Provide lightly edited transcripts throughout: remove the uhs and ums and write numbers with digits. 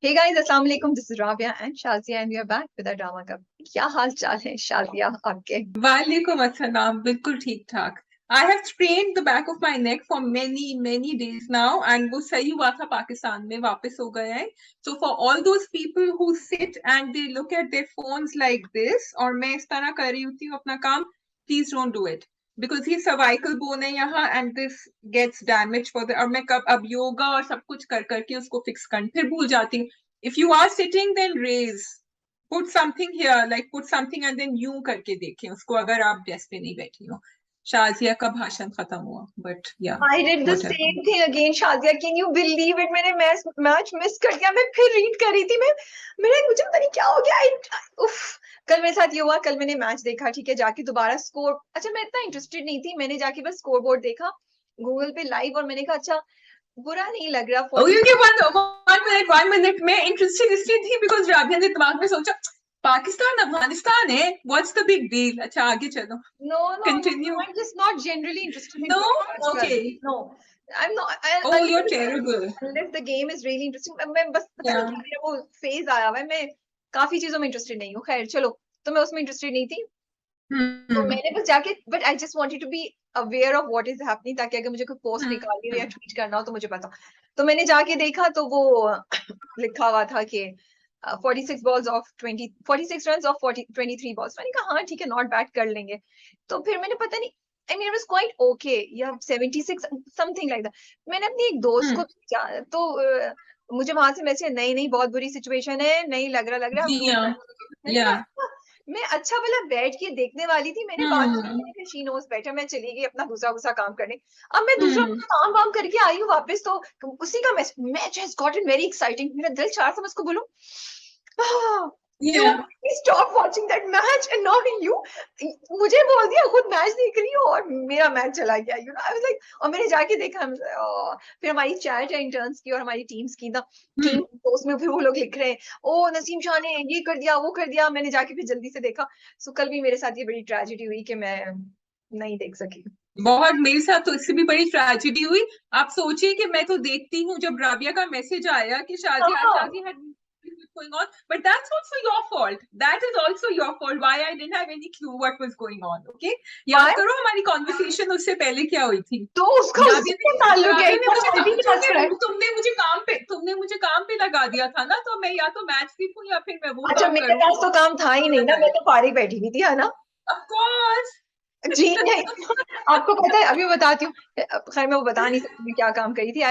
Hey guys, Assalamu alaikum. This is Rabia and Shazia, and we are back with our drama club. क्या हाल चाल है शाजिया आपके? वालेकुम अस्सलाम बिल्कुल ठीक ठाक. I have sprained the back of my neck for many days now and वो सही हुआ था पाकिस्तान में वापस हो गया है. So for all those people who sit and they look at their phones like this और मैं इस तरह कर रही होती हूँ अपना काम, please don't do it because ये cervical bone है यहाँ and this gets damaged for the और मैं कब अब योगा और सब कुछ कर करके उसको फिक्स कर फिर भूल जाती हूँ. If you are sitting then raise. Put something here, like put something and then यूं करके देखें उसको अगर आप डेस्क पे नहीं बैठी हो. शाजिया का भाषण खत्म हुआ बट या I did the same thing again, Shazia. Can you believe it? मैंने मैच मिस कर दिया. मैं फिर रीड कर रही थी. मुझे पता नहीं क्या हो गया. उफ. कल मेरे साथ ये हुआ. कल मैंने मैच देखा, ठीक है, जाके दोबारा स्कोर. अच्छा, मैं इतना इंटरेस्टेड नहीं थी. मैंने जाके बस स्कोर बोर्ड देखा गूगल पे लाइव और मैंने कहा अच्छा बुरा नहीं लग रहा. one minute मैं इंटरेस्टेड इसलिए थी बिकॉज राबिया ने दिमाग में सोचा पाकिस्तान अफगानिस्तान है, व्हाट्स द बिग डील. अच्छा आगे चलो. No, continue. I'm just not generally interested in no. football as well. Okay. No, I'm not. Oh you are terrible. Unless the game is really interesting. मैं बस पता नहीं Yeah. क्या मेरा वो फेज आया हुआ है. मैं काफी चीजों में इंटरेस्टेड नहीं हूँ. खैर चलो, तो मैं उसमें इंटरेस्टेड नहीं थी. तो मैंने बस जाके but I just wanted to be aware of what is happening, ताकि अगर मुझे कोई पोस्ट निकालनी हो या ट्वीट करना हो तो मुझे पता. तो मैंने जाके देखा तो वो लिखा हुआ था कि 46 balls of 20 46 runs of 23 balls. मैंने कहा हाँ ठीक है, नॉट बैड, कर लेंगे. तो फिर मैंने पता नहीं, I mean it was quite okay या 76 समथिंग लाइक दैट. मैंने अपनी एक दोस्त को भेजा, तो मुझे वहां से मैसेज, नहीं नहीं बहुत बुरी सिचुएशन है, नहीं लग रहा. मैंने या कहा मैं अच्छा वाला बैठ के देखने वाली थी. मैंने बात शी नोज बेटर. मैं चली गई अपना दूसरा काम करने. अब मैं दूसरा काम वाम करके आई हूँ वापस, तो उसी का match has gotten very exciting. मेरा दिल चाह था मैं उसको बोलूं you stop watching that match and not you. मुझे बोल दिया खुद मैच देख रही हूँ और मेरा मैच चला गया. I was like, और मैंने जाके देखा. फिर हमारी चैट है इंटर्न्स की और हमारी टीम्स की ना, टीम पोस्ट में फिर वो लोग लिख रहे हैं ओ नसीम शाह ने ये कर दिया वो कर दिया. मैंने जाके फिर जल्दी से देखा. सो कल भी मेरे साथ ये बड़ी ट्रेजेडी हुई कि मैं नहीं देख सकी. बहुत. मेरे साथ तो इससे भी बड़ी ट्रेजेडी हुई. आप सोचिए कि मैं तो देखती हूँ जब राबिया का मैसेज आया कि शादी had going on, but that's also your fault. That is also your fault. Why I didn't have any clue what was going on. Okay, याद करो हमारी कॉन्वर्सेशन उससे पहले क्या हुई थी. तो उसका ताल्लुक है. तुमने मुझे काम पे लगा दिया था ना, तो मैं या तो मैच देखूं या फिर मैं वो अच्छा, मेरे पास तो काम था ही नहीं ना, मैं तो फारिग बैठी हुई थी, है ना. Of course. जी नहीं. आपको पता है, अभी बताती हूँ. खैर मैं वो बता नहीं सकती मैं क्या काम करी थी.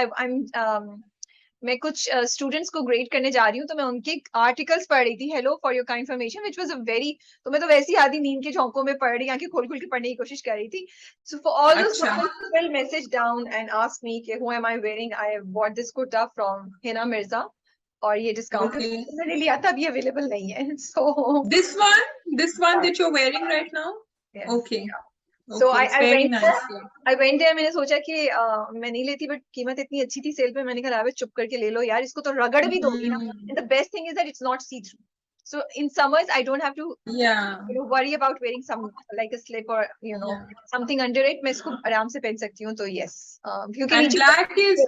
मैं कुछ स्टूडेंट्स को ग्रेड करने जा रही हूँ, तो मैं उनके आर्टिकल्स पढ़ रही थी. Hello for your kind information which was a very. तो मैं तो वैसी आधी नींद के झोंकों में पढ़ रही, आंखें खोल खोल के पढ़ने की कोशिश कर रही थी. So for all those people message down and ask me कि who am I wearing. I bought this kurta from Hina Mirza और ये डिस्काउंट मैंने लिया था, अभी अवेलेबल नहीं है. सो this one that you're wearing right now. Okay. So I went there. मैंने सोचा कि मैं नहीं लेती, बट कीमत इतनी अच्छी थी सेल पे. मैंने कहा चुप करके ले लो यार, इसको तो रगड़ भी दोगी ना. And the best thing is that it's not see through. So in summers I don't have to worry about wearing some like a slip or something under it. मैं इसको आराम से पहन सकती हूँ. तो yes, क्योंकि नीचे black is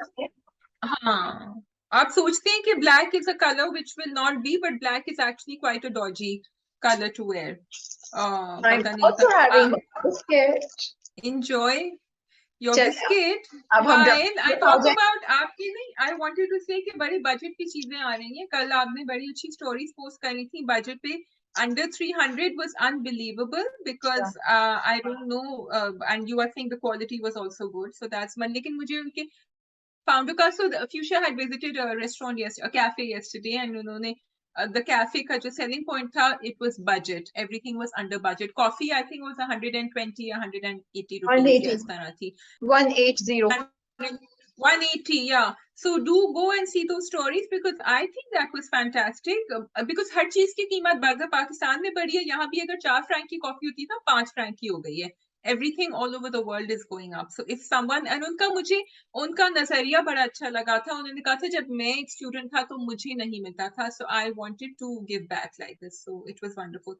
हाँ. आप सोचते हैं कि black is a color which will not be, but black is actually quite a dodgy color to wear. I'm also having biscuit. Enjoy your biscuit. While I talk about आपकी नहीं, I wanted to say कि बड़ी budget की चीजें आ रही हैं. कल आपने बड़ी अच्छी स्टोरीज पोस्ट करी थी बजट पे. Under 300 was unbelievable because I don't know and you I think the quality was also good. So that's one. लेकिन मुझे उनके founder का, so Fuchsia had visited a restaurant yesterday, a cafe yesterday, and उन्होंने the cafe का जो selling point था, it was budget. Everything was under budget. Coffee I think was 120 or 180 rupees इस तरह थी. 180. 180, yeah. So do go and see those stories because I think that was fantastic. Because हर चीज की कीमत बढ़ पाकिस्तान में बढ़ी है. यहाँ भी अगर 4 फ्रैंक की कॉफी होती है ना, 5 फ्रैंक की हो गई है. Everything all over the world is going up. So if someone, and उनका नजरिया बड़ा अच्छा लगा था. उन्होंने कहा था जब मैं एक स्टूडेंट था तो मुझे नहीं मिलता था. So I wanted to give back like this. So it was wonderful.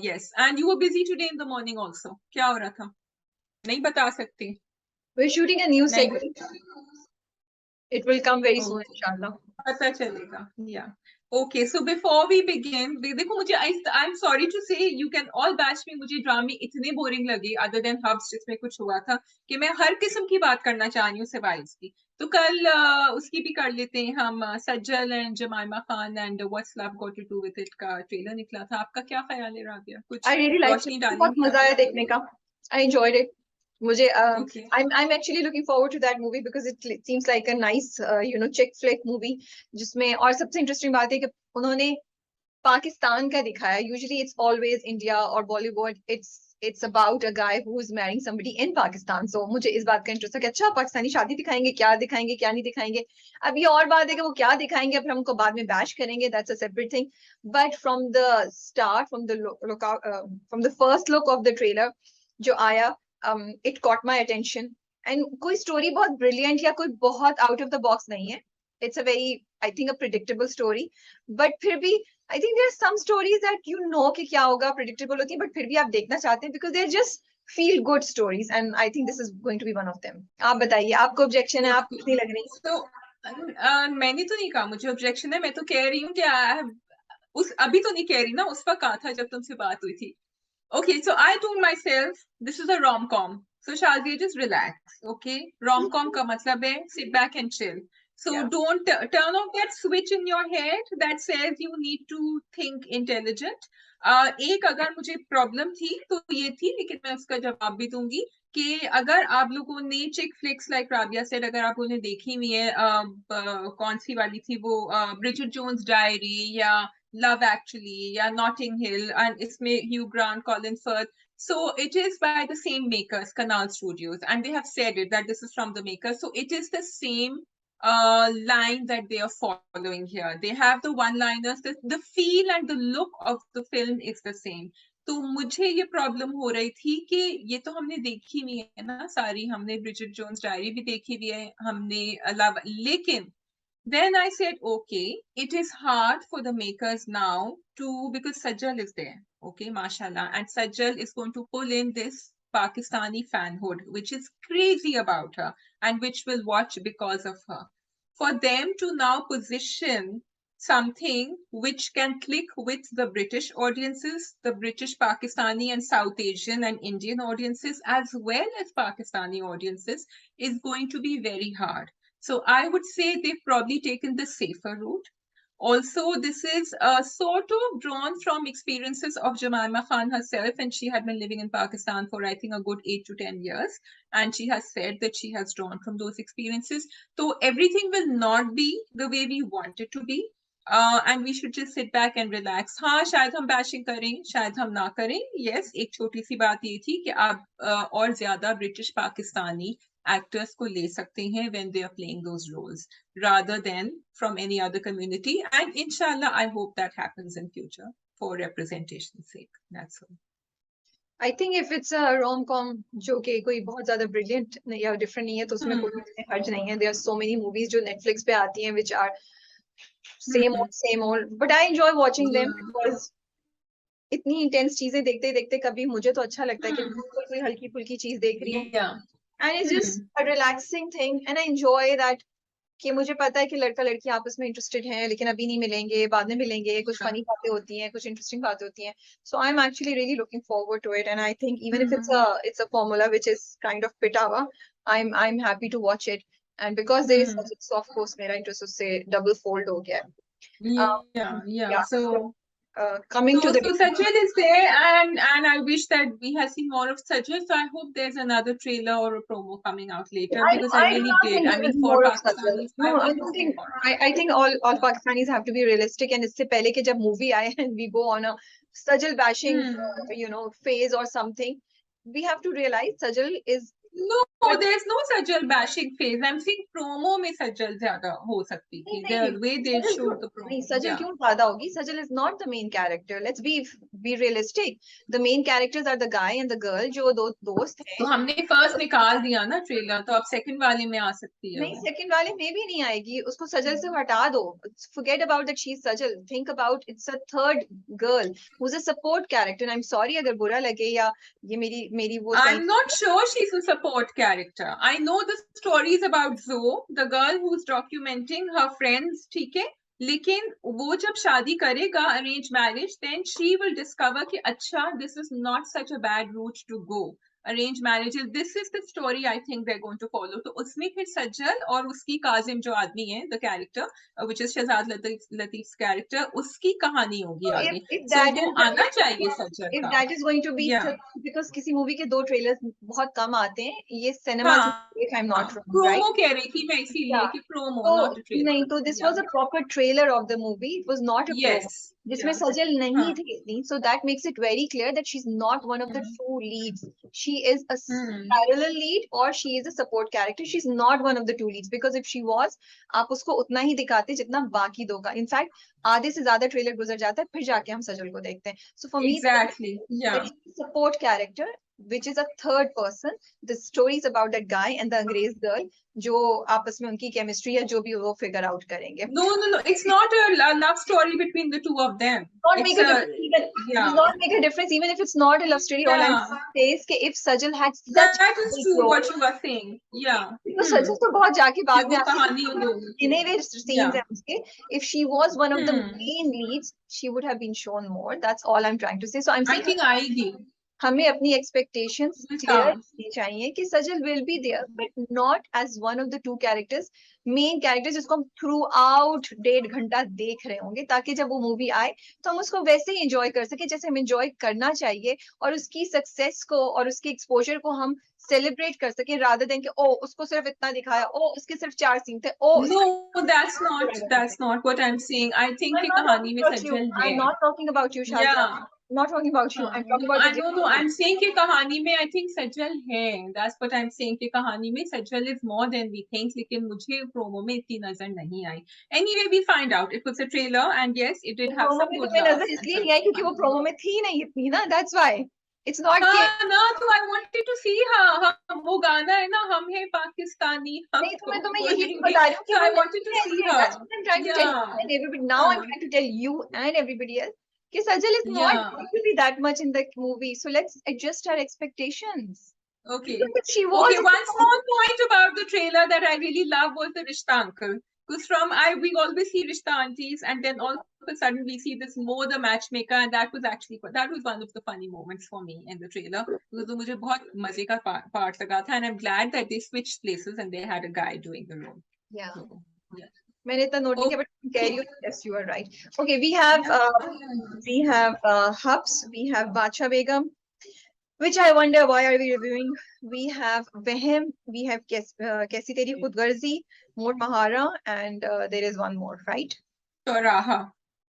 Yes. And you were busy today in the morning also. क्या हो रहा था? नहीं बता सकती. We're shooting a new segment. It will come very soon, Okay. inshallah. पता चलेगा. Yeah. Okay, so before we begin, देखो मुझे I'm sorry to say you can all bash me, मुझे ड्रामे इतने बोरिंग लगे other than Hubs जिसमें कुछ हुआ था कि मैं हर किस्म की बात करना चाह रही हूँ सिवाय इसकी. तो कल उसकी भी कर लेते हैं हम, Sajal and Jemima Khan and what's love got to do with it का ट्रेलर निकला था. आपका क्या ख्याल है राबिया? I कुछ really liked it. रोशनी बहुत डालेंगी मजा आप आया इसके देखने ऊपर? का. I enjoyed it. मुझे Okay. I'm actually looking forward to that movie because it seems like a nice chick flick movie जिसमें, और सबसे इंटरेस्टिंग बात है कि उन्होंने पाकिस्तान का दिखाया. Usually it's always India or Bollywood. It's about a guy who is marrying somebody in Pakistan. So मुझे इस बात का इंटरेस्ट है कि अच्छा पाकिस्तानी शादी दिखाएंगे, क्या नहीं दिखाएंगे. अब ये और बात है कि वो क्या दिखाएंगे, अब हम उनको बाद में बैश करेंगे. That's a separate thing. But from the start, from the first look of the trailer जो आया, it caught my attention. And कोई स्टोरी बहुत ब्रिलियंट या कोई बहुत आउट ऑफ द बॉक्स नहीं है. It's a very, I think, a predictable story. But फिर भी I think there are some stories that you know कि क्या होगा, predictable होती है, but फिर भी आप देखना चाहते हैं because they're just feel good stories, and I think this is going to be one of them. आप बताइए, आपको objection है, आप कितनी लग रही? So, मैंने तो नहीं कहा मुझे ऑब्जेक्शन है, मैं तो कह रही हूँ कि अभी तो नहीं कह रही ना, उस वक्त कहा था जब तुमसे बात हुई थी. Okay, so I told myself this is a rom-com. So Shazia, just relax, okay? Rom-com का मतलब है sit back and chill. So Yeah. don't turn off that switch in your head that says you need to think intelligent. एक अगर मुझे problem थी तो ये थी, लेकिन मैं उसका जवाब भी दूंगी कि अगर आप लोगों ने चिक फ्लिक्स लाइक राबिया सेड, अगर आप लोगों ने देखी हुई है, कौन सी वाली थी वो, ब्रिजिट जोन्स डायरी या Love Actually, yeah, Notting Hill, and इसमें Hugh Grant, Colin Firth. So it is by the same makers, Canal Studios, and they have said it that this is from the makers. So it is the same line that they are following here. They have the one-liners. The feel and the look of the film is the same. तो मुझे ये problem हो रही थी कि ये तो हमने देखी हुई है ना सारी, हमने ब्रिजिट जोन्स डायरी भी देखी हुई है, हमने लव, लेकिन then I said, okay, it is hard for the makers now to, because Sajjal is there, okay, mashallah, and Sajjal is going to pull in this Pakistani fanhood, which is crazy about her and which will watch because of her. For them to now position something which can click with the British audiences, the British, Pakistani, and South Asian and Indian audiences, as well as Pakistani audiences, is going to be very hard. So I would say they've probably taken the safer route. Also, this is sort of drawn from experiences of Jemima Khan herself, and she had been living in Pakistan for, I think, a good 8 to 10 years. And she has said that she has drawn from those experiences. So everything will not be the way we want it to be. And we should just sit back and relax. हाँ, शायद हम bashing करें, शायद हम ना करें. Yes, एक छोटी सी बात ये थी कि आप और ज़्यादा British Pakistani actors को ले सकते हैं when they are playing those roles rather than from any other community, and inshallah I hope that happens in future for representation's sake. That's all. I think if it's a rom-com जो कि कोई बहुत ज्यादा brilliant या different नहीं है तो उसमें कोई हर्ज नहीं है. There are so many movies जो Netflix पे आती हैं which are same old, but I enjoy watching them because इतनी इंटेंस चीजें देखते देखते कभी मुझे तो अच्छा लगता है कि कोई हल्की फुल्की चीज देख रही हूँ. Yeah. And it's just a relaxing thing, and I enjoy that कि मुझे पता है कि लड़का लड़की आपस में इंटरेस्टेड हैं लेकिन अभी नहीं मिलेंगे, बाद में मिलेंगे, कुछ फनी बातें होती हैं, कुछ इंटरेस्टिंग बातें होती हैं. So I'm actually really looking forward to it, and I think even if it's a formula which is kind of pitawa, I'm happy to watch it. And because there is such a soft course, मेरा interest उससे double fold हो गया है. Yeah. So coming to the Sajjal is there, and I wish that we had seen more of Sajjal. So I hope there's another trailer or a promo coming out later because I do really not did. think I there mean, will be for more of Sajjal. Pakistanis, No, I I want to don't see think. more. I think all Pakistanis have to be realistic. And इससे पहले कि जब movie आए and we go on a Sajjal bashing, phase or something, we have to realize Sajjal is. No, there's no Sajjal bashing phase. I'm saying promo में Sajjal ज़्यादा हो सकती थी. The way they showed the promo. नहीं, Sajjal क्यों ज़्यादा होगी? Sajjal is not the main character. Let's be realistic. The main characters are the guy and the girl जो दो दोस्त हैं. तो हमने first निकाल दिया ना ट्रेलर, तो अब second वाले में आ सकती है. नहीं, सेकंड वाले में भी नहीं आएगी. उसको सजल से हटा दो. Forget about that she's Sajal. Think about it's a third girl who's a support character. And I'm sorry अगर बुरा लगे या ये मेरी वो. I'm not sure she's a support support character. I know the stories about Zoe, the girl who's documenting her friends, ठीक है? लेकिन वो जब शादी करेगा arranged marriage, then she will discover कि अच्छा, this is not such a bad route to go. Arranged marriages, this is the story I think they're going to follow. तो उसमें फिर सज्जल और उसकी काजिम जो आदमी है, the character, which is Shahzad लतीफ़'s character, उसकी कहानी होगी So आगे. if So that वो is आना चाहिए सज्जल if का. that is going to be Yeah. because किसी मूवी के 2 ट्रेलर्स बहुत कम आते हैं, ये सिनेमा हाँ, if I'm not wrong, right? Promo कह रही थी मैं इसीलिए Yeah. कि प्रोमो तो नॉट ट्रेलर. नहीं, तो this was a proper trailer of the movie. It was not a promo. Yes. जिसमें Yeah. सजल नहीं हाँ. थी इतनी, so that makes it very clear that she's not one of the Hmm. two leads. She is a Hmm. parallel lead or she is a support character. She's not one of the two leads because if she was, आप उसको उतना ही दिखाते जितना बाकी दो का. In fact, आधे से ज्यादा ट्रेलर गुजर जाता है, फिर जाके हम सजल को देखते हैं. So for me, Exactly. Yeah. that she's a support character, which is a third person. The story is about that guy and the अंग्रेज girl, जो आपस में उनकी केमिस्ट्री या जो भी वो फिगर आउट करेंगे. No. It's not a love story between the two of them. Not It's make a difference even. It yeah. does not make a difference even if it's not a love story. All I'm Yeah. saying is कि if Sajal had such That is big true role, what you are saying. Yeah. तो सजल तो बहुत जाके कि बाद में वो आके कहानी उन लोगों की. गिने हुए scenes Yeah. हैं उसके. If she was one of the Hmm. main leads, she would have been shown more. That's all I'm trying to say. So I'm I saying think आएगी. हमें अपनी expectations clear हाँ. करनी चाहिए कि सजल will be there but not as one of the two characters, main characters जिसको हम throughout 1.5 घंटा देख रहे होंगे, ताकि जब वो मूवी आए तो हम उसको वैसे ही enjoy कर सके जैसे हम enjoy करना चाहिए, और उसकी सक्सेस को और उसकी एक्सपोजर को हम सेलिब्रेट कर सके, rather than कि ओ उसको सिर्फ इतना दिखाया, ओ उसके सिर्फ 4 सीन थे, ओ No, that's not what I'm saying. I think कि I'm not कहानी talking में about you. सज्जल I'm है. not talking about you, Shazia. Yeah. I'm not talking about you. I'm talking about I the know. I'm saying कि कहानी में I think सज्जल है. That's what I'm saying कि कहानी में सज्जल is more than we think. लेकिन मुझे प्रोमो में इतनी नजर नहीं आई. Anyway, we find out. It was a trailer, and yes, it did have promo some में good तुम्हें laughs नजर and इसलिए some नहीं आई क्योंकि वो fun. प्रोमो में थी नहीं इतनी ना, that's why. It's not कि हाँ ना, तो I wanted to see her. हम वो गाना है ना, हम हैं पाकिस्तानी, हम नहीं, तो मैं तुम्हें यही तो बोलेंगे. बता रही हूँ कि So वो I wanted to नहीं see है, her. that's what I'm trying to tell you Yeah. and everybody. Now I'm trying to tell you and everybody else कि सजल is not Yeah. going to be that much in the movie, so let's adjust our expectations. Okay. Because she Okay, was one small point about the trailer that I really love was the Rishta uncle. Because we always see Rishta aunties, and then all of a sudden we see this Mo the matchmaker, and that was one of the funny moments for me in the trailer. Because मुझे बहुत मजे का part लगा था, and I'm glad that they switched places and they had a guy doing the role. yeah. So, yeah. मैंने इतना note नहीं किया, but tell you, yes, you are right. Okay, we have Hubs, we have Bacha Begum, which I wonder why are we reviewing. We have Vehem, we have Kaisi Teri Khudgarzi, More Mahara, and there is one more, right? Choraha.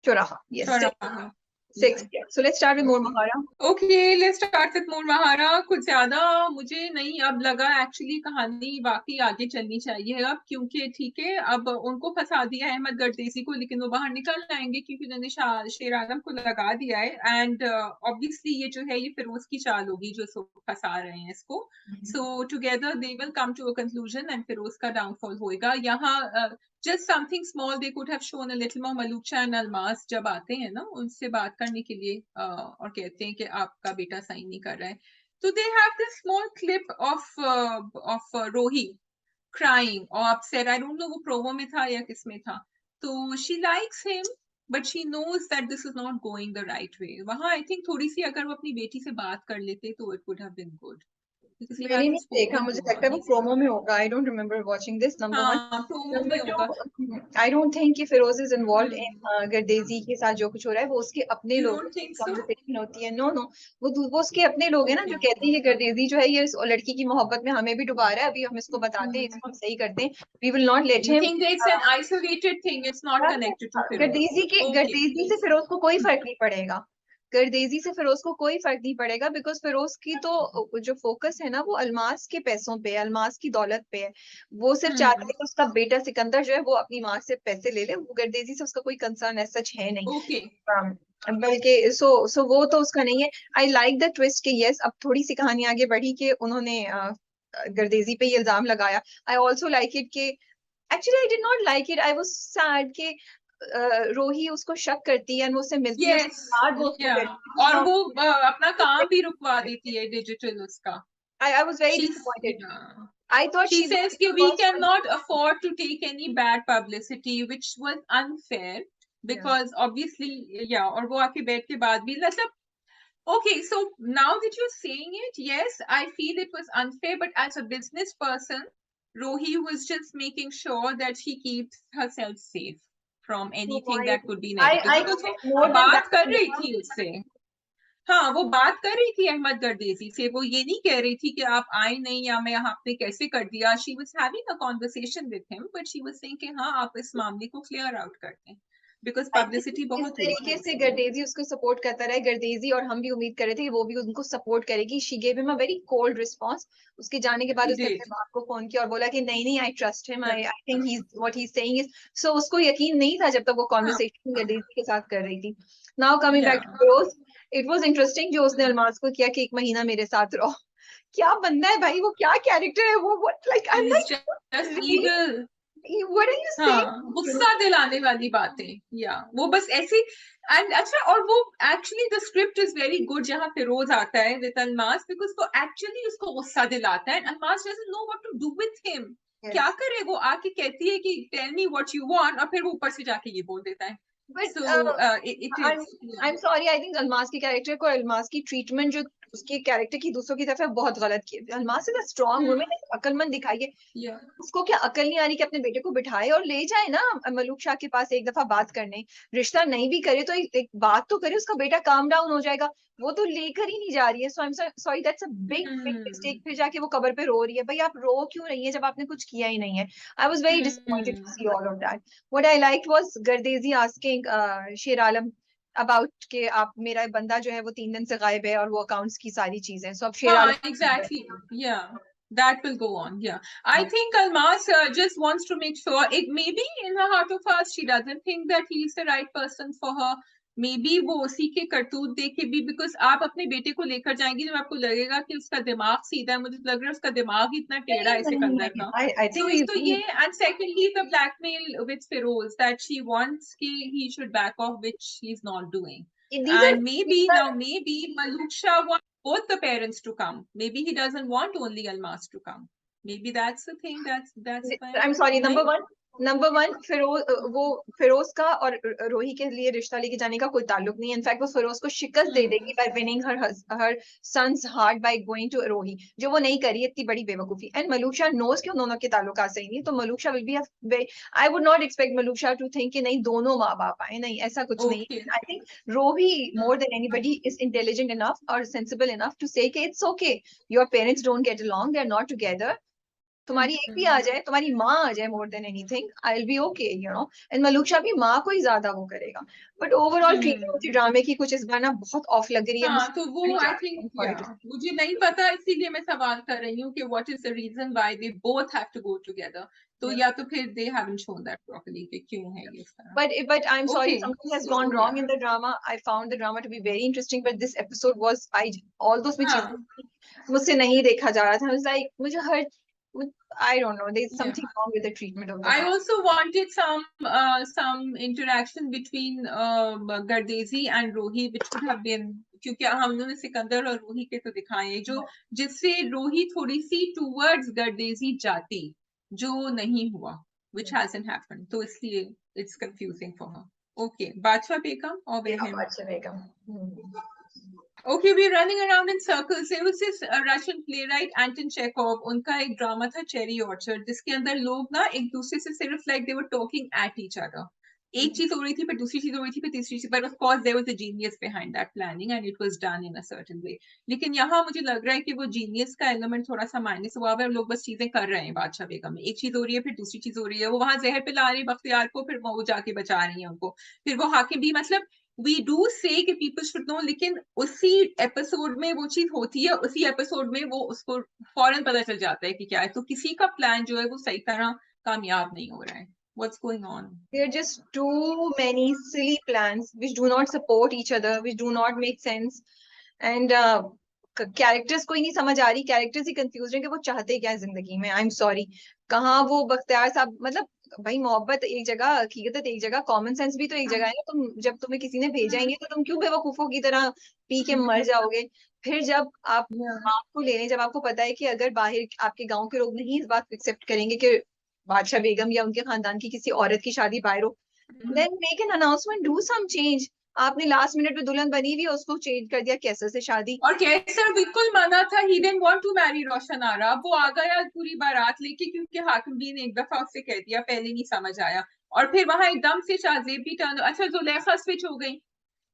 Choraha, yes. Choraha. Six. Yeah. So let's start with More Mahara. Okay, let's start with More Mahara. कुछ ज्यादा मुझे नहीं अब लगा, actually कहानी वाकई आगे चलनी चाहिए अब, क्योंकि ठीक है अब उनको फंसा दिया है अहमद गर्देसी को, लेकिन वो बाहर निकल आएंगे क्योंकि उन्होंने शेर आलम को लगा दिया है, एंड ऑब्वियसली ये जो है ये फिरोज की चाल होगी जो इसको फंसा रहे हैं इसको. So together they will come to a conclusion and Feroze का डाउनफॉल होएगा. यहाँ just something small they could have shown a little more. Malucha and Almas जब आते हैं ना उनसे बात करने के लिए और कहते हैं कि आपका बेटा साइन नहीं कर रहा है, तो they have this small clip of Rohi crying or upset. I don't know वो प्रोमो में था या किस में था. तो she likes him but she knows that this is not going the right way. वहाँ I think थोड़ी सी अगर वो अपनी बेटी से बात कर लेते तो it would have been good. मैंने नहीं देखा, मुझे लगता है वो प्रोमो में होगा. I don't remember watching this. Number one. Number two, I don't think कि Firoz is involved in Gardezi के साथ जो कुछ हो रहा है वो उसके अपने लोग conversation होती है. No, वो उसके अपने लोग हैं ना जो कहते हैं कि गर्देजी जो है ये इस लड़की की मोहब्बत में हमें भी डुबा रहा है, अभी हम इसको बताते हैं, इसको हम सही करते हैं. We will not let him. I think it's an isolated thing. It's not connected to Firoz. Gardezi से फिरोज को कोई फर्क नहीं पड़ेगा. गर्देजी से फिरोज को कोई फर्क नहीं पड़ेगा बिकॉज फिरोज की तो जो फोकस है ना वो अलमास के पैसों पे, अलमास की दौलत पे है. वो सिर्फ चाहता है कि उसका बेटा सिकंदर जो है वो अपनी माँ से पैसे ले ले. वो गर्देजी से उसका कोई कंसर्न ऐसा सच है नहीं. बल्कि सो वो तो उसका नहीं है. आई लाइक द ट्विस्ट कि यस अब थोड़ी सी कहानी आगे बढ़ी कि उन्होंने गर्देजी पे ये इल्जाम लगाया. आई ऑल्सो लाइक इट के actually I did not like it. I was sad कि रोही उसको शक करती है, वो उससे मिलती है और वो अपना काम भी रुकवा देती है डिजिटल उसका. I was very She's, disappointed. yeah. I thought She she was says the that we first one. cannot afford to take any bad publicity, which was unfair Yeah. because obviously, yeah, और वो आके बैठ के बाद भी मतलब, okay, so now that you're saying it, yes, I feel it was unfair, but as a business person, Rohi was just making sure that she keeps herself safe from No, anything I that could be negative. I Because वो more than बात that. कर रही थी उससे, हाँ, वो बात कर रही थी अहमद गर्देजी से, वो ये नहीं कह रही थी कि आप आए नहीं या मैं आपने कैसे कर दिया. She was having a conversation with him, but she was saying कि हाँ, आप इस मामले को क्लियर आउट कर दें बिकॉज I think पब्लिसिटी इस बहुत हुई तरीके थी से उसकी. गर्देजी उसको सपोर्ट करता रहा, गर्देजी और हम भी उम्मीद कर रहे थे कि वो भी उनको सपोर्ट करेगी. She gave him a very cold response. उसके जाने के बाद She उसने did. अपने बाप को फोन किया और बोला कि नहीं नहीं, I trust him, I That's I think he is what he is saying is. सो उसको यकीन नहीं था जब तक वो हाँ, कॉन्वर्सेशन गर्देजी के साथ कर रही थी. Now coming back yeah. To Feroze, it was interesting जो उसने अलमाज को किया कि 1 महीना मेरे साथ रहो. क्या बंदा है भाई वो, क्या कैरेक्टर है वो, what like I am He's like just really, evil. What are you हाँ, सेइंग. गुस्सा दिलाने वाली बातें, या वो बस ऐसी. एंड अच्छा, और वो actually the script is very good जहाँ फिरोज आता है विद अलमास, बिकॉज वो एक्चुअली उसको गुस्सा दिलाता है. Almas doesn't know what to do with him. क्या करे, वो आके कहती है कि tell me what you want, और फिर वो ऊपर से जाके ये बोल देता है. But so it I am sorry, I think Almas के कैरेक्टर को, अलमास की ट्रीटमेंट जो उसके कैरेक्टर की दूसरों की तरफ है बहुत गलत की है. Almas is a strong woman, अकलमंद दिखाई है. या उसको क्या अकल नहीं आ रही कि अपने बेटे को बिठाए और ले जाए ना मलूक शाह के पास एक दफा बात करने. रिश्ता नहीं भी करे तो एक बात तो करे, उसका बेटा काम डाउन हो जाएगा. वो तो लेकर ही नहीं जा रही है. So I am sorry, that's a big big mistake. फिर जाके वो कबर पे रो रही है. भाई आप रो क्यों रही है जब आपने कुछ किया ही नहीं है. I was very disappointed to see all of that. What I liked was Gardezi asking Sher Alam about के आप, मेरा बंदा जो है वो 3 दिन से गायब है और वो अकाउंट्स की सारी चीजें. सो अब शेर हाँ, आलम exactly. Yeah, that will go on. Yeah, I think Almas just wants to make sure. It maybe in her heart of hearts she doesn't think that he is the right person for her. Maybe वो उसी के करतूत देख के भी, because आप अपने बेटे को लेकर जाएंगी जब आपको लगेगा कि उसका दिमाग सीधा है. मुझे लग रहा है उसका दिमाग ही इतना टेढ़ा है सिकंदर का. I So think एक तो ये, and secondly the blackmail with Feroz that she wants कि he should back off, which he's not doing. these And are maybe Maluksha wants both the parents to come. Maybe he doesn't want only Almas to come. Maybe that's the thing. That's fine. I am sorry. नहीं? Number one Firoz, वो फिरोज का और रोही के लिए रिश्ता लेके जाने का कोई ताल्लुक नहीं है. इनफैक्ट वो फिरोज को शिकस्त दे देगी by winning her son's heart by going to Rohi, जो वो नहीं करी. इतनी बड़ी बेवकूफी. एंड मलूकशा नोज कि उन दोनों के ताल्लुकात सही नहीं, तो Malukshah will be I would not expect Malukshah to think कि नहीं दोनों माँ बाप आए. नहीं, ऐसा कुछ नहीं. Okay. I think Rohi more than anybody is intelligent enough और sensible enough to say it's okay, your parents don't get along, they are not together. तुम्हारी एक भी आ जाए, तुम्हारी माँ आ जाए, more than anything I will be okay, you know. And Malukshah भी माँ को ही ज्यादा वो करेगा. बट ओवरऑल ट्रीटमेंट ड्रामे की कुछ इस बार ना बहुत ऑफ लग रही है हाँ, मुझे. तो वो नहीं आई जा थिंक, रही. या Sorry to say. मुझे नहीं पता, इसीलिए मैं सवाल कर रही हूँ कि what is the reason why they both have to go together. तो Yeah. या तो फिर they haven't shown that properly कि क्यों है ये इस तरह. But I'm sorry, Okay, something has so gone wrong in yeah. the drama. I found the drama to be very interesting, but this episode was, I all those में हाँ, चीजें मुझसे नहीं देखा जा रहा था. I was like, मुझे हर, I don't know, there's yeah. something wrong with the treatment of the I house. also wanted some interaction between Gardezi and Rohi, which could have been, क्योंकि हम लोगों ने सिकंदर और रोही के तो दिखाए हैं जो, जिससे रोही थोड़ी सी towards गर्देजी जाती, जो नहीं हुआ, which hasn't happened. तो इसलिए it's confusing for her. Okay, बादशाह बेगम or Yeah, Behim? अच्छा रहेगा. Okay, we're running around in circles. There was this Russian playwright Anton Chekhov. उनका एक ड्रामा था Cherry Orchard, जिसके अंदर लोग ना एक दूसरे से सिर्फ like they were talking at each other. एक चीज हो रही थी, फिर दूसरी चीज हो रही थी, फिर तीसरी चीज. But of course there was a genius behind that planning and it was done in a certain way. लेकिन यहाँ मुझे लग रहा है कि वो genius का element थोड़ा सा माइनस हुआ है. लोग बस चीजें कर रहे हैं बादशाह बेगम में. एक चीज हो रही है, फिर दूसरी चीज हो रही है. वो वहां जहर पिला रही है बख्तियार को, फिर वो जाके बचा रही है उनको. फिर वो हाकिम भी, मतलब we do say कि people should know, लेकिन उसी एपिसोड में वो चीज होती है, उसी एपिसोड में वो उसको फौरन पता चल जाता है कि क्या है. तो किसी का प्लान जो है वो सही तरह कामयाब नहीं हो रहा है. What's going on? There are just too many silly plans which do not support each other, which do not make sense. And characters कोई नहीं समझ आ रही. कैरेक्टर्स ही कंफ्यूज हैं कि वो चाहते क्या है जिंदगी में. आई एम सॉरी. कहाँ वो बख्तियार साहब, मतलब भाई मोहब्बत एक जगह, हकीकत एक जगह, कॉमन सेंस भी तो एक जगह है ना। तुम जब तुम्हें किसी ने भेजा ही नहीं तो तुम क्यों बेवकूफों की तरह पी के मर जाओगे? फिर जब आप Yeah. आपको लेने, जब आपको पता है कि अगर बाहर आपके गांव के लोग नहीं इस बात को एक्सेप्ट करेंगे कि बादशाह बेगम या उनके खानदान की किसी औरत की शादी बाहर हो, then make an announcement, do some change. आपने लास्ट मिनट में दुल्हन बनी हुई है, उसको चेंज कर दिया कैसे से शादी। और कैसर बिल्कुल मना था, he didn't want to marry Roshan Ara. अब वो आ गया पूरी बारात लेके, क्योंकि हाकिम भी ने एक दफा उससे कह दिया, पहले नहीं समझ आया। और फिर वहां एकदम से शाहजेब भी टर्न, अच्छा जुलेखा स्विच हो गई।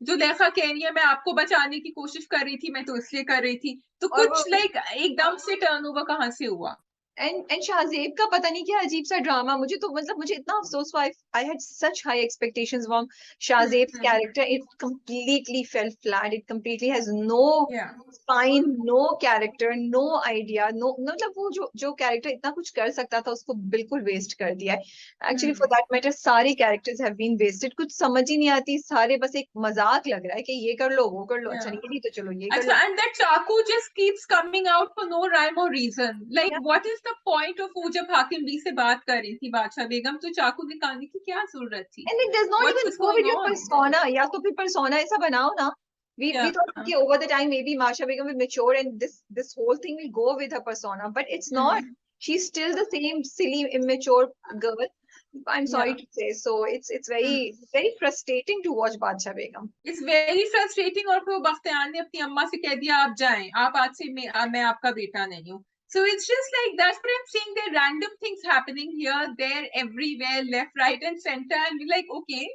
जुलेखा कह रही है मैं आपको बचाने की कोशिश कर रही थी, मैं तो इसलिए कर रही थी। तो और वो कुछ लाइक एकदम से टर्न ओवर कहाँ से हुआ? एंड शाहजेब का पता नहीं क्या अजीब सा ड्रामा। मुझे तो मतलब मुझे इतना अफसोस हुआ। I had such high expectations from Shahzeb's character, it completely fell flat, it completely has no yeah spine, no character, no idea, no मतलब वो जो जो कैरेक्टर इतना कुछ कर सकता था उसको बिल्कुल वेस्ट कर दिया है। एक्चुअली फॉर दैट मैटर सारे कैरेक्टर्स हैव बीन वेस्टेड, कुछ समझ ही नहीं आती, सारे बस एक मजाक लग रहा है कि ये कर लो वो कर लो, या अच्छा नहीं ये नहीं तो चलो ये कर अच्छा, लो। and that चाकू just keeps coming out for no rhyme or reason. Like, what is the point of वो जब हाकिम बी से बात कर रही थी बादशाह बेगम, तो चाकू निकालने की क्या जरूरत थी? And it does not What even was go with going your on? persona. या तो फिर persona ऐसा बनाओ ना। We Yeah. thought okay, over the time maybe Masha Begum will mature and this whole thing will go with her persona, but it's not. Hmm. She's still the same silly, immature girl. I'm sorry Yeah. to say. So it's very Hmm. very frustrating to watch Badshah Begum. It's very frustrating। और फिर वो बख्तियार ने अपनी अम्मा से कह दिया आप जाएं, आप आज से मैं आपका बेटा नहीं हूँ। So it's just like that's what I'm saying. There are random things happening here, there, everywhere, left, right, and center, and we're like, okay,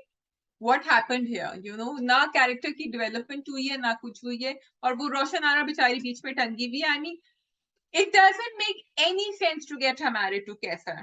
what happened here? You know, ना कैरेक्टर की डेवलपमेंट हुई है, ना कुछ हुई है। और वो रोशन आरा बेचारी बीच में टंगी हुई है। I mean, it doesn't make any sense to get her married to Kaisar।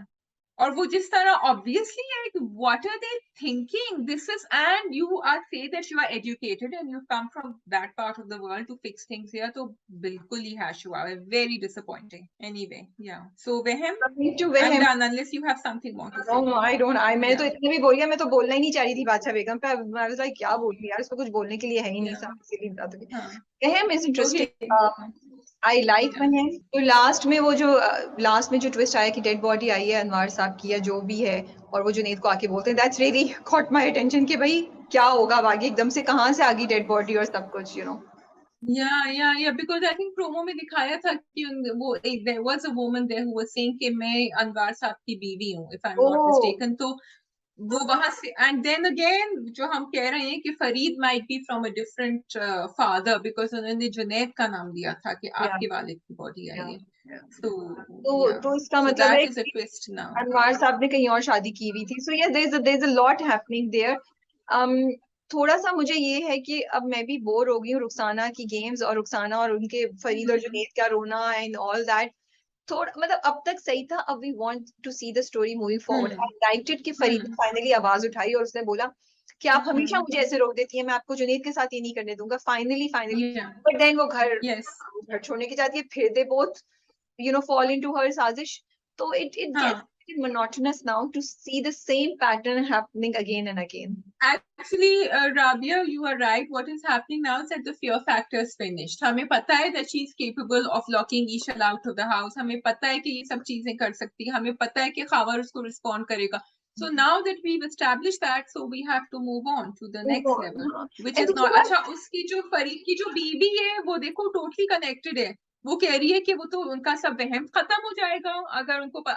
और वो जिस तरह obviously like what are they thinking? This is, and you are say that you are educated and you come from that part of the world to fix things here, तो बिल्कुल ही hash हुआ है। Very disappointing। Anyway, yeah, so Vehem, Coming to I'm Wehem, done unless you have something more to no, say। no, I don't. मैंने तो Yeah, इतने भी बोल गया, मैं तो बोलना ही नहीं चाह रही थी बादशाह बेगम पे। I was like क्या बोल रही यार, इसको कुछ बोलने के लिए है ही नहीं, yeah, सब इसीलिए बता दूंगी। हाँ, Wehem is okay, interesting। I like yeah, मैंने तो लास्ट में वो जो लास्ट में जो ट्विस्ट आया कि डेड बॉडी आई है अनवार साहब की या जो भी है, और वो जुनेद को आके बोलते हैं, that's really cot my attention कि भाई क्या होगा अब आगे, एकदम से कहाँ से आ गई डेड बॉडी और सब कुछ, you know. yeah, because I think promo में दिखाया था कि वो एक there was a woman there who was saying कि मैं अनवार साहब की बीवी हूँ, if I'm O not mistaken। तो वो वहां से, एंड देन अगेन जो हम कह रहे हैं कि Farid might be from a different father, because उन्होंने जुनैद का नाम लिया था कि या आपके वालिद की बॉडी आई या है। सो या, तो इसका सो मतलब है दैट इज अ कि ट्विस्ट नाउ। अनवार साहब ने कहीं और शादी की हुई थी। So yes, there is a lot happening there. um थोड़ा सा मुझे ये है कि अब मैं भी बोर हो गई हूँ रुखसाना की गेम्स और रुखसाना और उनके फरीद और जुनैद का रोना एंड ऑल दैट। थोड़ा मतलब अब तक सही था, अब we want to see the story moving forward. I liked it कि फरीद ने फाइनली आवाज उठाई और उसने बोला कि आप हमेशा मुझे ऐसे रोक देती हैं, मैं आपको जुनैद के साथ ये नहीं करने दूंगा, फाइनली फाइनली। या, बट देन वो घर यस, घर छोड़ने की जाती है, फिर they both fall into her sazish. So it gets हाँ। monotonous now to see the same pattern happening again and again. Actually, Rabia, you are right. What is happening now is that the fear factor is finished. हमें पता है that she is capable of locking Ishal out of the house. हमें पता है कि ये सब चीजें कर सकती है। हमें पता है कि खावर उसको respond करेगा। So now that we've established that, so we have to move on to the Move next on, level, हाँ। which And is दूसरी not। बात, अच्छा, उसकी जो फरीद की जो बीवी है, वो देखो totally connected है। वो कह रही है कि वो तो उनका सब वहम खत्म हो जाएगा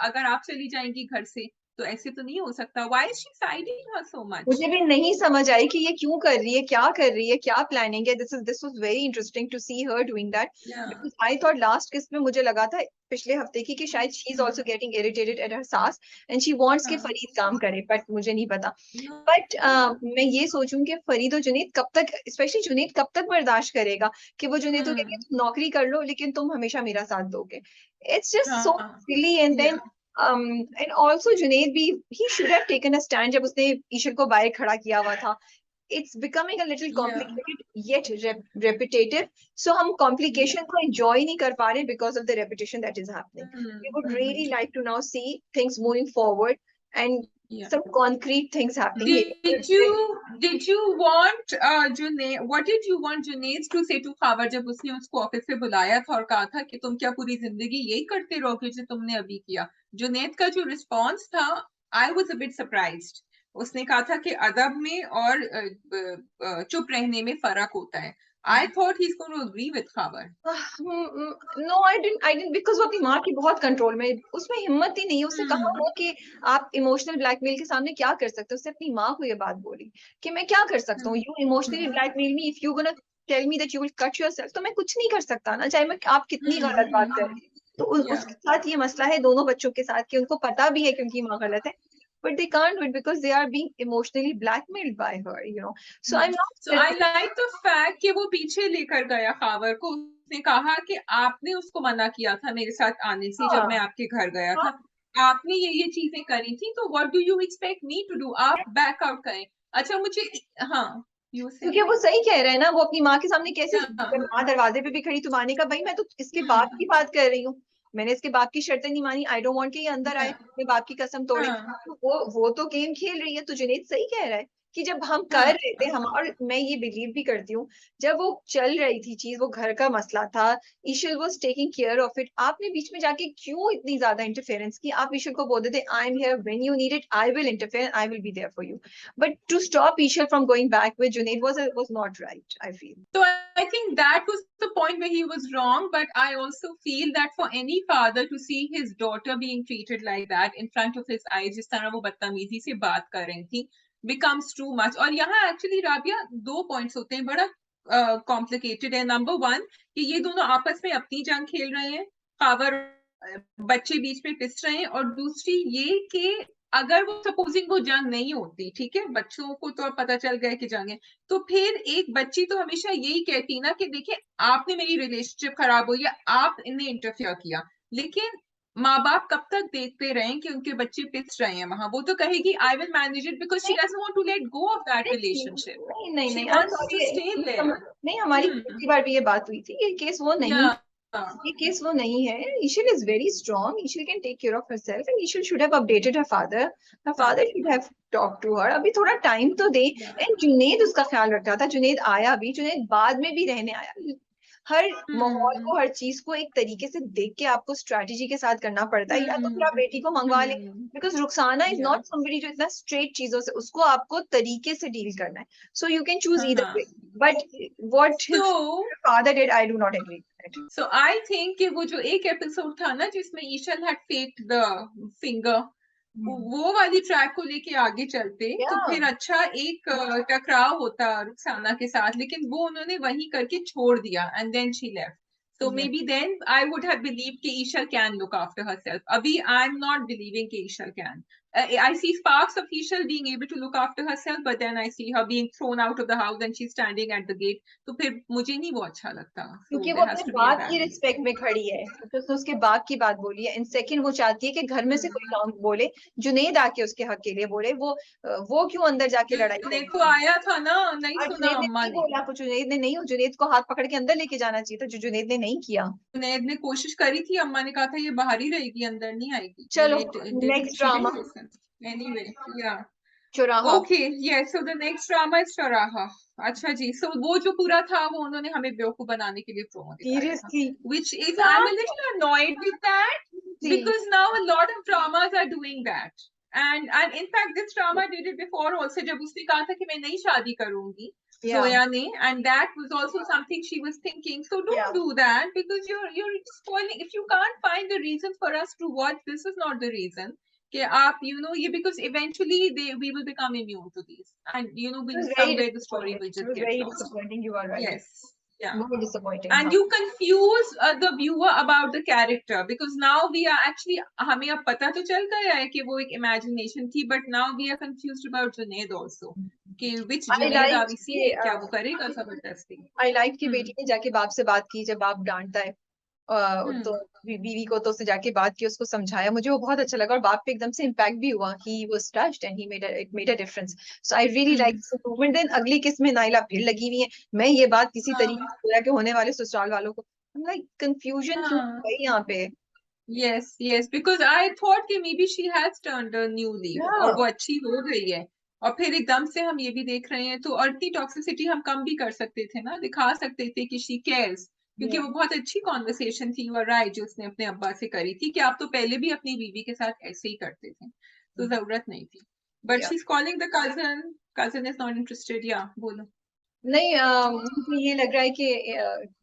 अगर आप चली जाएंगी घर से, तो ऐसे तो नहीं हो सकता। Why is she siding her so much? मुझे भी नहीं समझ आई कि ये क्यों कर रही है, क्या कर रही है, क्या प्लानिंग है। This was very interesting to see her doing that, Yeah. Because I thought last किस्त में मुझे लगा था पिछले हफ्ते की कि शायद she is also getting irritated at her सास एंड शी वांट्स कि हाँ, फरीद काम करे, बट मुझे नहीं पता। no, बट मैं ये सोचूं कि फरीद और जुनैद कब तक, स्पेशली जुनैद कब तक बर्दाश्त करेगा कि वो जुनैद को कहेगी तुम नौकरी कर लो लेकिन तुम हमेशा मेरा साथ दोगे। इट्स जस्ट सो हाँ, silly. And then yeah, and also Junaid भी, he should have taken a stand जब उसने ईशल को बाहर खड़ा किया हुआ था। It's becoming a little yeah, complicated yet repetitive. So हम yeah, कॉम्प्लिकेशन को एंजॉय नहीं कर पा रहे because of the repetition that is happening. We would really like to now see things moving forward and yeah। some concrete things happening here. Did you want Junaid? What did you want Junaid to say to Khawar जब उसने उसको office से बुलाया था और कहा था कि तुम क्या पूरी जिंदगी यही करते रहोगे जो तुमने अभी किया? जुनैद का जो रिस्पॉन्स था I was a bit surprised. उसने कहा था कि अदब में और चुप रहने में फर्क होता है। I thought he is going to agree with खबर। नो, आई डिडंट, बिकॉज वो अपनी माँ की बहुत कंट्रोल में, उसमें हिम्मत ही नहीं है। उससे कहा हो कि आप इमोशनल ब्लैकमेल के सामने क्या कर सकते हो, उससे अपनी माँ को ये बात बोली कि मैं क्या कर सकता हूँ, you emotionally blackmail me, if you gonna tell me that you will cut yourself, तो मैं कुछ नहीं कर सकता ना, चाहे मैं आप कितनी गलत बात कर रही। तो उसके साथ ये मसला है दोनों बच्चों के साथ कि उनको पता भी है कि उनकी माँ गलत है, but they can't do it because they are being emotionally blackmailed by her, you know. So I'm not So I like the fact कि वो पीछे लेकर गया खबर को। उसने कहा कि आपने उसको मना किया था मेरे साथ आने से जब मैं आपके घर गया था, आपने ये चीजें करी थी, तो what do you expect me to do? आप बैक आउट करें। अच्छा मुझे, हाँ क्योंकि वो सही कह रहे हैं ना, वो अपनी माँ के सामने कैसे, माँ दरवाजे पे भी खड़ी तो माने का भाई मैं तो इसके बाप की बात कर रही हूँ, मैंने इसके बाप की शर्तें नहीं मानी, आई डोंट वांट कि ये अंदर आए, अपने बाप की कसम तोड़े। तो वो तो गेम खेल रही है। तो जुनेद सही कह रहा है कि जब हम कर रहे थे हम, और मैं ये बिलीव भी करती हूँ, जब वो चल रही थी चीज, वो घर का मसला था, Ishal was taking care of it, आपने बीच में जाके क्यों इतनी ज्यादा इंटरफेरेंस की? आप ईशल को बोल देते I am here when you need it, I will interfere, I will be there for you. But to stop Ishal from going back with Junaid was not right, I feel. So I think that was the point where he was wrong, but I also feel that for any father to see his daughter being treated like that in front of his eyes, जिस तरह वो बदतमीजी से बात कर रही थी, becomes too much. और यहाँ actually राबिया 2 points होते हैं, बड़ा complicated है। Number 1 कि ये दोनों आपस में अपनी जंग खेल रहे हैं, खबर बच्चे बीच में पिस रहे हैं, और दूसरी ये कि अगर वो सपोजिंग वो जंग नहीं होती, ठीक है, बच्चों को तो पता चल गया कि जंग है, तो फिर एक बच्ची तो हमेशा यही कहती ना कि देखिए आपने मेरी रिलेशनशिप खराब हुई, आप इनने इंटरफेयर किया। लेकिन माँ बाप कब तक देखते रहे कि उनके बच्चे पिस रहे हैं वहां? वो तो कहेगी I will manage it because she doesn't want to let go of that relationship, नहीं नहीं शी नहीं, वांट्स टू स्टे देयर। नहीं, हमारी पिछली बार भी ये बात हुई थी, ये केस वो नहीं, ये केस वो नहीं है। Ishal is very strong. Ishal can take care of herself, and Ishal should have updated her father. Her father should have talked to her. अभी थोड़ा टाइम तो दे। एंड जुनेद उसका ख्याल रख रहा था, जुनेद आया भी, जुनेद बाद में भी रहने आया। हर माहौल को, हर चीज को एक तरीके से देख के आपको स्ट्रेटेजी के साथ करना पड़ता है, या तो फिर आप बेटी को मंगवा लें, because Rukhsana is not somebody जो इतना स्ट्रेट चीजों से, उसको आपको तरीके से डील करना है। So you can choose either way, but what his father did, I do not agree. So I think कि वो जो एक एपिसोड था ना जिसमें ईशल had faked the finger, वो वाली ट्रैक को लेके आगे चलते तो फिर अच्छा एक टकराव होता रुखसाना के साथ, लेकिन वो उन्होंने वही करके छोड़ दिया and then she left. So maybe then I would have believed कि Ishal can look after herself. अभी I'm not believing कि Ishal can. I see sparks of Ishal being able to look after herself, but then I see her being thrown out of the house and she's standing at the gate. तो फिर मुझे नहीं वो अच्छा लगता। क्योंकि वो अपने बाप की रिस्पेक्ट में खड़ी है, तो उसने उसके बाप की बात बोली है। इन सेकंड वो चाहती है कि घर में से कोई काम बोले, जुनेद आके उसके हक के लिए बोले। वो क्यों अंदर जाके लड़ाई करे? को आया था ना, नहीं सुना अम्मा ने बोला कुछ, जुनेद ने नहीं, जुनेद को हाथ पकड़ के अंदर लेके जाना चाहिए था, जो जुनेद ने नहीं किया। जुनेद ने कोशिश करी थी, अम्मा ने कहा था ये बाहर ही रहेगी, अंदर नहीं आएगी। चलो नेक्स्ट ड्रामा, एनीवे या चौराहा। Okay yes, so the next drama is चौराहा। अच्छा जी, सो वो जो पूरा था वो उन्होंने हमें बेवकूफ बनाने के लिए प्रोमो दिखाया था, which is I'm a little annoyed with that because now a lot of dramas are doing that, and in fact this drama did it before also, जब उसने कहा था कि मैं नई शादी करूंगी Zoya ne, and that was also something she was thinking. So don't do that because you're spoiling. If you can't find the reason for us to watch, this is not the reason. कि आप ये because eventually we will become immune to these, and somewhere the story will just get very lost. disappointing. You are right. Yes. Yeah. More disappointing. And you confuse the viewer about the character because now we are actually, हमें अब पता तो चल गया है कि वो एक imagination थी, but now we are confused about Junaid also. कि which Junaid are we seeing? क्या वो करेगा जबरदस्ती? I like कि बेटी ने जाके बाप से बात की, जब बाप डांटता है तो बीवी को, तो उसने जाके बात की, उसको समझाया, मुझे वो बहुत अच्छा लगा, और बाप पे एकदम से इम्पैक्ट भी हुआ। he was touched and it made a difference. So I really like this improvement. Then अगली किस्त में नाइला फिर लगी हुई है, मैं ये बात किसी तरीके से बोला कि होने वाले ससुराल वालों को, I'm like confusion क्यों है यहाँ पे? Yes, because I thought कि maybe she has turned a new leaf और वो अच्छी हो गई है, और फिर एकदम से हम ये भी देख रहे हैं, तो और इतनी टॉक्सिसिटी हम कम भी कर सकते थे ना, दिखा सकते थे कि she cares, क्योंकि वो बहुत अच्छी कॉन्वर्सेशन थी, यू आर राइट, जो उसने अपने अब्बा से करी थी कि आप तो पहले भी अपनी बीवी के साथ ऐसे ही करते थे। तो जरूरत नहीं थी, but Yeah. She is calling the cousin is not interested. या बोलो। नहीं मुझे ये लग रहा है कि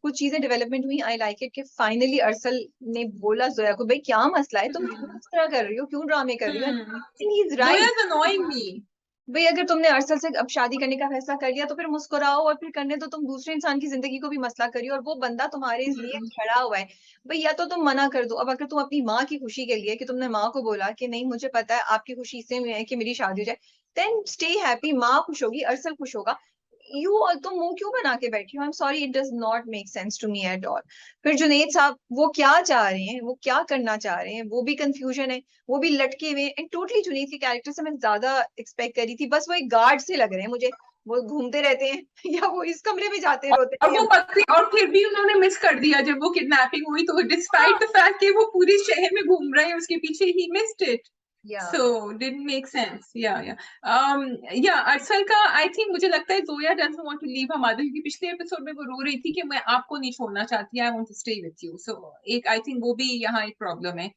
कुछ चीजें डेवलपमेंट हुई। आई लाइक इट कि फाइनली अरसल ने बोला जोया को, भाई क्या मसला है, तुम क्यों इस तरह कर रही हो, क्यों ड्रामे कर रही हो, he is Zoya right. is annoying me. भाई अगर तुमने अरसल से अब शादी करने का फैसला कर लिया तो फिर मुस्कुराओ और फिर करने दो, तुम दूसरे इंसान की जिंदगी को भी मसला करियो, और वो बंदा तुम्हारे लिए खड़ा हुआ है। भाई या तो तुम मना कर दो। अब अगर तुम अपनी माँ की खुशी के लिए, कि तुमने माँ को बोला कि नहीं मुझे पता है आपकी खुशी इससे में है कि मेरी शादी हो जाए, देन स्टे हैप्पी, माँ खुश होगी, अरसल खुश होगा। तुम मुंह क्यों बना के बैठी हो? I am sorry, it does not make sense to me at all. फिर जुनेद साहब वो क्या चाह रहे हैं, वो क्या करना चाह रहे हैं, वो भी कंफ्यूजन है, वो भी लटके हुए। एंड टोटली जुनेद के कैरेक्टर से मैं ज्यादा एक्सपेक्ट करी थी, बस वो एक गार्ड से लग रहे हैं मुझे। वो घूमते रहते हैं या वो इस कमरे में जाते रोते और हैं वो पत्नी, और फिर भी उन्होंने मिस कर दिया जब वो किडनैपिंग हुई, तो डिस्पाइट द फैक्ट कि वो पूरी शहर में घूम रहे हैं उसके पीछे, ही मिस्ड इट। या So didn't make sense. Yeah. अरसल का I think मुझे लगता है Zoya doesn't want to leave her mother, क्योंकि पिछले एपिसोड में वो रो रही थी कि मैं आपको नहीं छोड़ना चाहती, I want to stay with you. So एक I think वो भी यहाँ एक प्रॉब्लम है,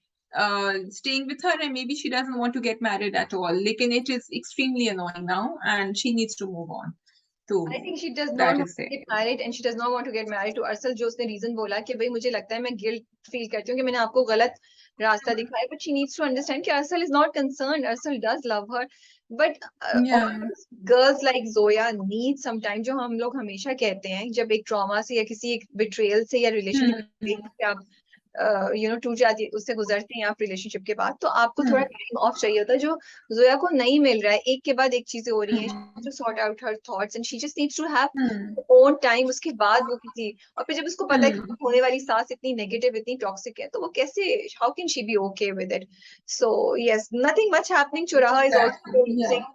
staying with her, and maybe she doesn't want to get married at all. लेकिन it is extremely annoying now and she needs to move on. So I think she does not that want is to it. Get married, and she does not want to get married to Arsal. जो उसने reason बोला कि भाई मुझे लगता है मैं guilt feel करती हूँ कि मैंने आपको गलत रास्ता दिखाया, but she needs to understand कि Arsal is not concerned, Arsal does love her. But Yeah. Girls like Zoya need some time, जो हम लोग हमेशा कहते हैं, जब एक ट्रॉमा से या किसी एक बिट्रेयल से या रिलेशनशिप से आप टूट जाती है, उससे गुजरते हैं आप रिलेशनशिप के बाद, तो आपको थोड़ा टाइम ऑफ चाहिए होता है, जो जोया को नहीं मिल रहा है। एक के बाद एक चीजें हो रही हैं, to sort out her thoughts and she just needs to have her own time। उसके बाद वो किसी, और फिर जब उसको पता है कि होने वाली सांस इतनी नेगेटिव, इतनी टॉक्सिक है, तो वो कैसे, how can she be okay with it? So yes, nothing much happening. चुराहा is also Yeah.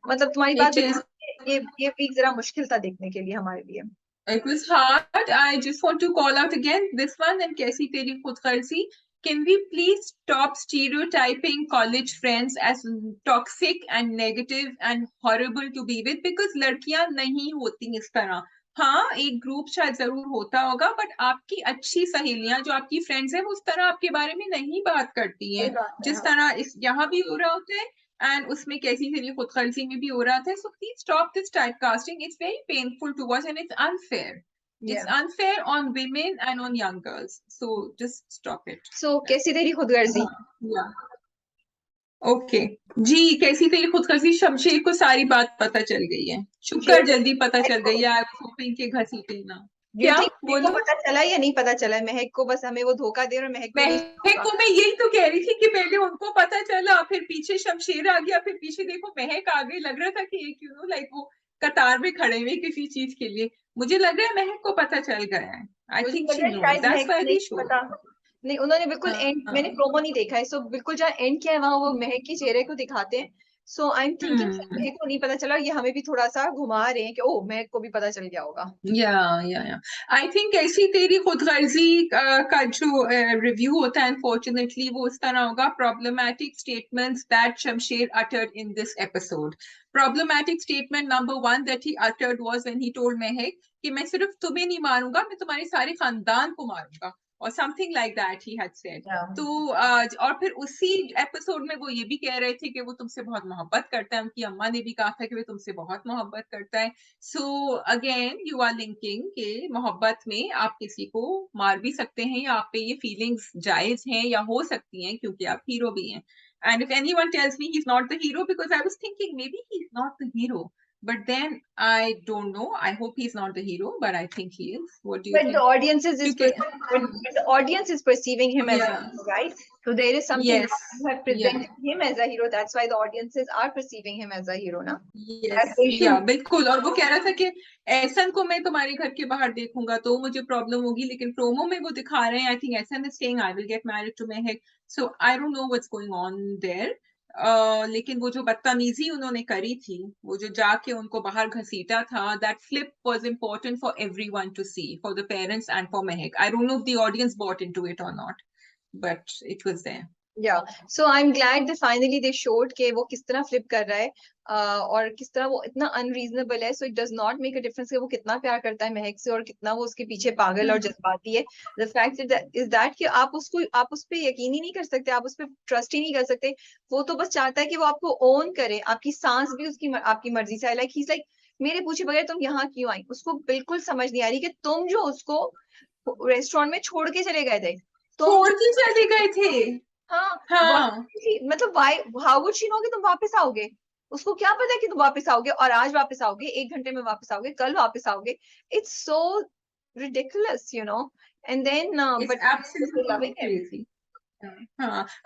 मतलब तुम्हारी बात It is. ये वीक जरा मुश्किल था देखने के लिए हमारे लिए। It was hard. I just want to call out again this one and कैसी तेरी खुद गर्जी. Can we please stop stereotyping college friends as toxic and negative and horrible to be with? Because लड़कियां नहीं होती इस तरह। हाँ, एक ग्रुप शायद जरूर होता होगा, बट आपकी अच्छी सहेलियां जो आपकी फ्रेंड्स हैं वो उस तरह आपके बारे में नहीं बात करती हैं, जिस तरह इस यहाँ भी हो रहा होता है एंड उसमें कैसी तेरी खुदगर्जी में भी हो रहा था. So please stop this typecasting. It's very painful to watch and it's unfair. It's unfair on women and on young girls. So just stop it. So कैसी तेरी खुदगर्जी? Yeah. ओके जी, कैसी तेरी खुदगर्जी? शमशेर को सारी बात पता चल गई है, शुक्र जल्दी पता चल गई है, के घसीटे ना। क्या बोलो, पता चला या नहीं पता चला? महक को बस हमें वो धोखा दे, और महक को नहीं। महक को मैं यही तो कह रही थी कि पहले उनको पता चला, फिर पीछे शमशेर आ गया, फिर पीछे देखो महक आ गई। लग रहा था कि एक लाइक वो कतार में खड़े हुए किसी चीज के लिए। मुझे लग रहा है महक को पता चल गया है। I think she knows, that's why we show. नहीं, उन्होंने बिल्कुल एंड, मैंने प्रोमो नहीं देखा है, सो बिल्कुल जहाँ एंड किया है वहां वो महक के चेहरे को दिखाते हैं। सो आई एम थिंकिंग महक को नहीं पता चला, ये हमें भी थोड़ा सा घुमा रहे हैं कि ओह महक को भी पता चल गया होगा। या आई थिंक ऐसी तेरी खुदगर्जी का जो रिव्यू होता है अनफॉर्चुनेटली वो उस तरह होगा, problematic statements that Shamsher uttered in this episode. Problematic statement number 1 that he uttered was when he told महक कि मैं सिर्फ तुम्हें नहीं मारूंगा, मैं तुम्हारे सारे खानदान को मारूंगा, और something like that he had said. तो और फिर उसी एपिसोड में वो ये भी कह रहे थे कि वो तुमसे बहुत मोहब्बत करता है, उनकी अम्मा ने भी कहा था कि वो तुमसे बहुत मोहब्बत करता है। So again you are linking के मोहब्बत में आप किसी को मार भी सकते हैं, या आप पे ये फीलिंग्स जायज हैं या हो सकती हैं क्योंकि आप हीरो भी हैं। And if anyone tells me he's not the hero, because I was thinking maybe he's not the hero, but then I don't know. I hope he's not the hero, but I think he is. What do you think? The audience is perceiving him as a hero, right? So there is something you have presented him as a hero. That's why the audiences are perceiving him as a hero, ना? Yes, yeah, बिल्कुल। और वो कह रहा था कि एहसन को मैं तुम्हारे घर के बाहर देखूंगा तो मुझे प्रॉब्लम होगी, लेकिन प्रोमो में वो दिखा रहे हैं, I think Ehsan is saying I will get married to Mehak. So I don't know what's going on there. लेकिन वो जो बदतमीजी उन्होंने करी थी, वो जो जाके उनको बाहर घसीटा था, that flip was important for everyone to see, for the parents and for Mehak. I don't know if the audience bought into it और not, but it was there. Yeah so I am glad that finally they showed के वो किस तरह flip कर रहा है, और किस तरह वो इतना अनरीजनेबल है. So it does not make a difference कि वो कितना प्यार करता है महक से और कितना वो उसके पीछे पागल और जज्बाती है. द फैक्ट इज दैट कि आप उस पर यकीन ही नहीं कर सकते, आप उस पर ट्रस्ट ही नहीं कर सकते. वो तो बस चाहता है कि वो आपको ओन करे, आपकी सांस भी उसकी आपकी मर्जी से आए. लाइक ही इज लाइक मेरे पूछे बगैर तुम यहाँ क्यों आई. उसको बिल्कुल समझ नहीं आ रही कि तुम जो उसको रेस्टोरेंट में छोड़ के चले गए थे, तुम छोड़ जो, के चले गए थे। हाँ, हाँ, मतलब why how would she know कि तुम वापस आओगे. उसको क्या पता कि तुम वापस आओगे, और आज वापस आओगे, 1 घंटे में वापस आओगे, कल वापस आओगे. It's so ridiculous, and then it's but loving absolutely him. crazy.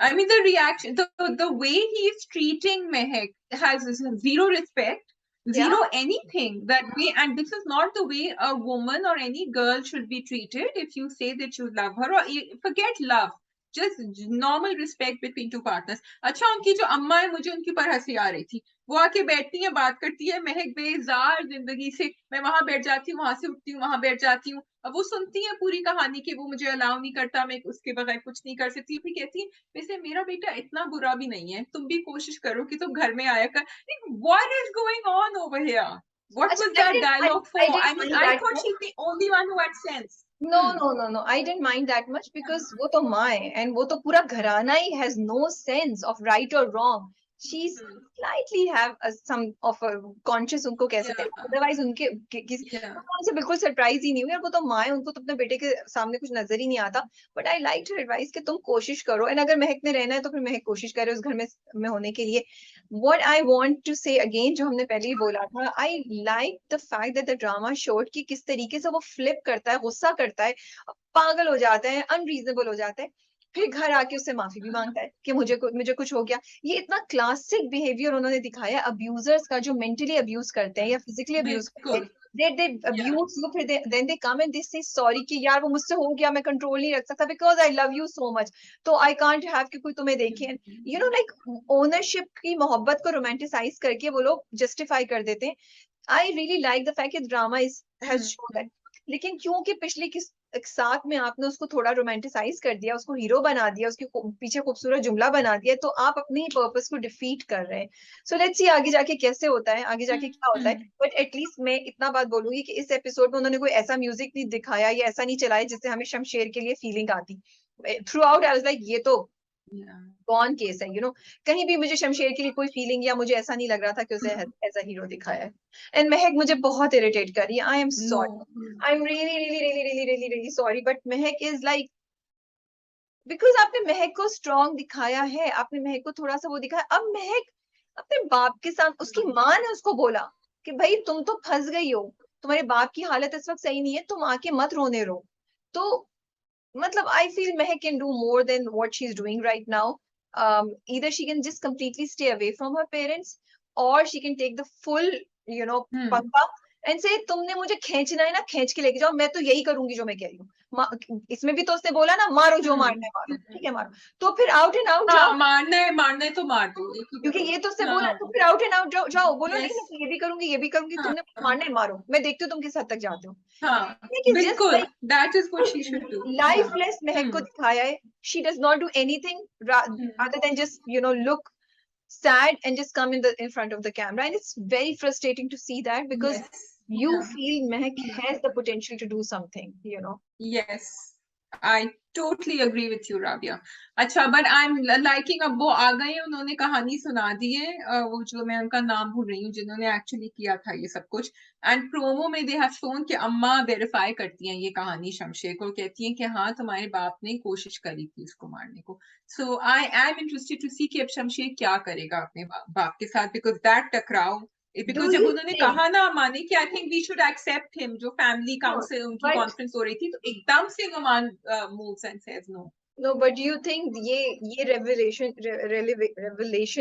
I mean, the reaction, the way he is treating Mehak has zero respect, Yeah. zero anything that way. And this is not the way a woman or any girl should be treated. If you say that you love her, or forget love, just normal respect between two partners. अच्छा, उनकी जो अम्मा है, मुझे उनकी पर हंसी आ रही थी. वो आके बैठती है, बात करती है, महक बेजार जिंदगी से, मैं वहां बैठ जाती हूँ, वहां से उठती हूँ, वहां बैठ जाती हूँ. अब वो सुनती है पूरी कहानी कि वो मुझे अलाउ नहीं करता, मैं उसके बगैर कुछ नहीं कर सकती. फिर कहती है, वैसे मेरा बेटा इतना बुरा भी नहीं है, तुम भी कोशिश करो कि तुम घर में आया कर. What is going on over here? What अच्छा, was that dialogue for? I didn't I mean, mind I that thought much. she's the only one who had sense. No, no, no, no. I didn't mind that much because वो तो माँ है, and वो तो पूरा घराना ही has no sense of right or wrong. She's slightly have some of a conscious, उनको कह सकते हैं. Yeah, Otherwise उनके yeah. वो उनसे बिल्कुल सरप्राइज ही नहीं हुई, और वो तो माँ है, उनको तो अपने बेटे के सामने कुछ नजर ही नहीं आता. But I like her advice कि तुम कोशिश करो, एंड अगर महक ने रहना है तो फिर महक कोशिश करे उस घर में होने के लिए. What I want to say again, जो हमने पहले ही बोला था, I like the fact that the drama showed कि किस तरीके से वो फ्लिप करता है, गुस्सा करता है, पागल हो जाता है, अनरीजनेबल हो जाता है, फिर घर आके उससे माफी भी मांगता है कि मुझे कुछ हो गया. ये इतना क्लासिक बिहेवियर उन्होंने दिखाया अब्यूजर्स का, जो मेंटली अब्यूज करते हैं या फिजिकली अब्यूज करते हैं. बिल्कुल. they Yeah. abuse you, फिर then they come and they say sorry कि यार वो मुझसे हो गया, मैं कंट्रोल नहीं रख सकता, because I love you so much, तो I can't have कि कोई तुम्हें देखे. लाइक ओनरशिप की मोहब्बत को रोमांटिसाइज करके वो लोग जस्टिफाई कर देते हैं. I really like the fact कि drama is has shown that. लेकिन क्योंकि पिछले किस एक साथ में आपने उसको थोड़ा रोमांटिसाइज कर दिया, उसको हीरो बना दिया, उसके पीछे खूबसूरत जुमला बना दिया, तो आप अपनी पर्पस को डिफीट कर रहे हैं. सो लेट्स सी आगे जाके कैसे होता है, आगे जाके क्या होता है. बट एटलीस्ट मैं इतना बात बोलूंगी कि इस एपिसोड में उन्होंने कोई ऐसा म्यूजिक नहीं दिखाया या ऐसा नहीं चलाया जिससे हमें शमशेर के लिए फीलिंग आती. Through out I was like ये तो Yeah. कौन केस है. कहीं भी मुझे शमशेर के लिए कोई फीलिंग, या मुझे ऐसा नहीं लग रहा था कि उसे एज अ हीरो दिखाया है. एंड महक मुझे बहुत इरिटेट कर रही है. आई am sorry, No. I am really really really really really really sorry, but Mahak is like, because आपने महक को स्ट्रॉन्ग दिखाया है, आपने महक को थोड़ा सा वो दिखाया. अब महक अपने बाप के साथ, उसकी माँ ने उसको बोला कि भाई तुम तो फंस गई हो, तुम्हारे बाप की हालत इस वक्त सही नहीं है, तुम आके मत रोने रो. तो मतलब I feel Mehak can do more than what she's doing right now. Either she can just completely stay away from her parents, or she can take the full, पंखा and say तुमने मुझे खींचना है ना, खींच के लेके जाओ, मैं तो यही करूंगी जो मैं कह रही हूँ. इसमें भी तो उसने बोला ना, मारो जो मारना है मारो, ठीक है मारो, तो फिर आउट एंड आउट हाँ, जाओ. मारना है तो मार दो, एक ही क्योंकि करो. ये तो उसने बोला, हाँ. तो फिर आउट एंड आउट जाओ, बोलो नहीं Yes. मैं तो ये भी करूंगी, ये भी करूंगी, हाँ. तुमने मारना है मारो, मैं देखती हूँ तुम किस हद तक जाते हो. हाँ, Like, just बिल्कुल. like That is what she should do. Yeah. Lifeless महक को दिखाया है. She does not do anything Hmm. other than just look sad and just come in front of the camera, and it's very frustrating to see that because Yes. you Yeah. feel Mehak has the potential to do something. Yes. I totally agree with you, Rabia. अच्छा, but I'm liking, अब वो आ गए, उन्होंने कहानी सुना दी है, वो जो मैं उनका नाम भूल रही हूँ जिन्होंने एक्चुअली किया था ये सब कुछ. एंड प्रोमो में दे हैव शोन कि अम्मा वेरीफाई करती हैं ये कहानी शमशेर को, कहती हैं कि हाँ तुम्हारे बाप ने कोशिश करी थी उसको मारने को. So I am interested to see कि अब शमशेर क्या करेगा अपने बाप के साथ, बिकॉज दैट टकराव, Do बिकॉज जब you उन्होंने think? कहा ना माने कि I think we should accept him, जो फैमिली No, काउंसिल उनकी but कॉन्फ्रेंस हो रही थी, तो एकदम से Numan moves and says no. no, but do you think ये रेवलेशन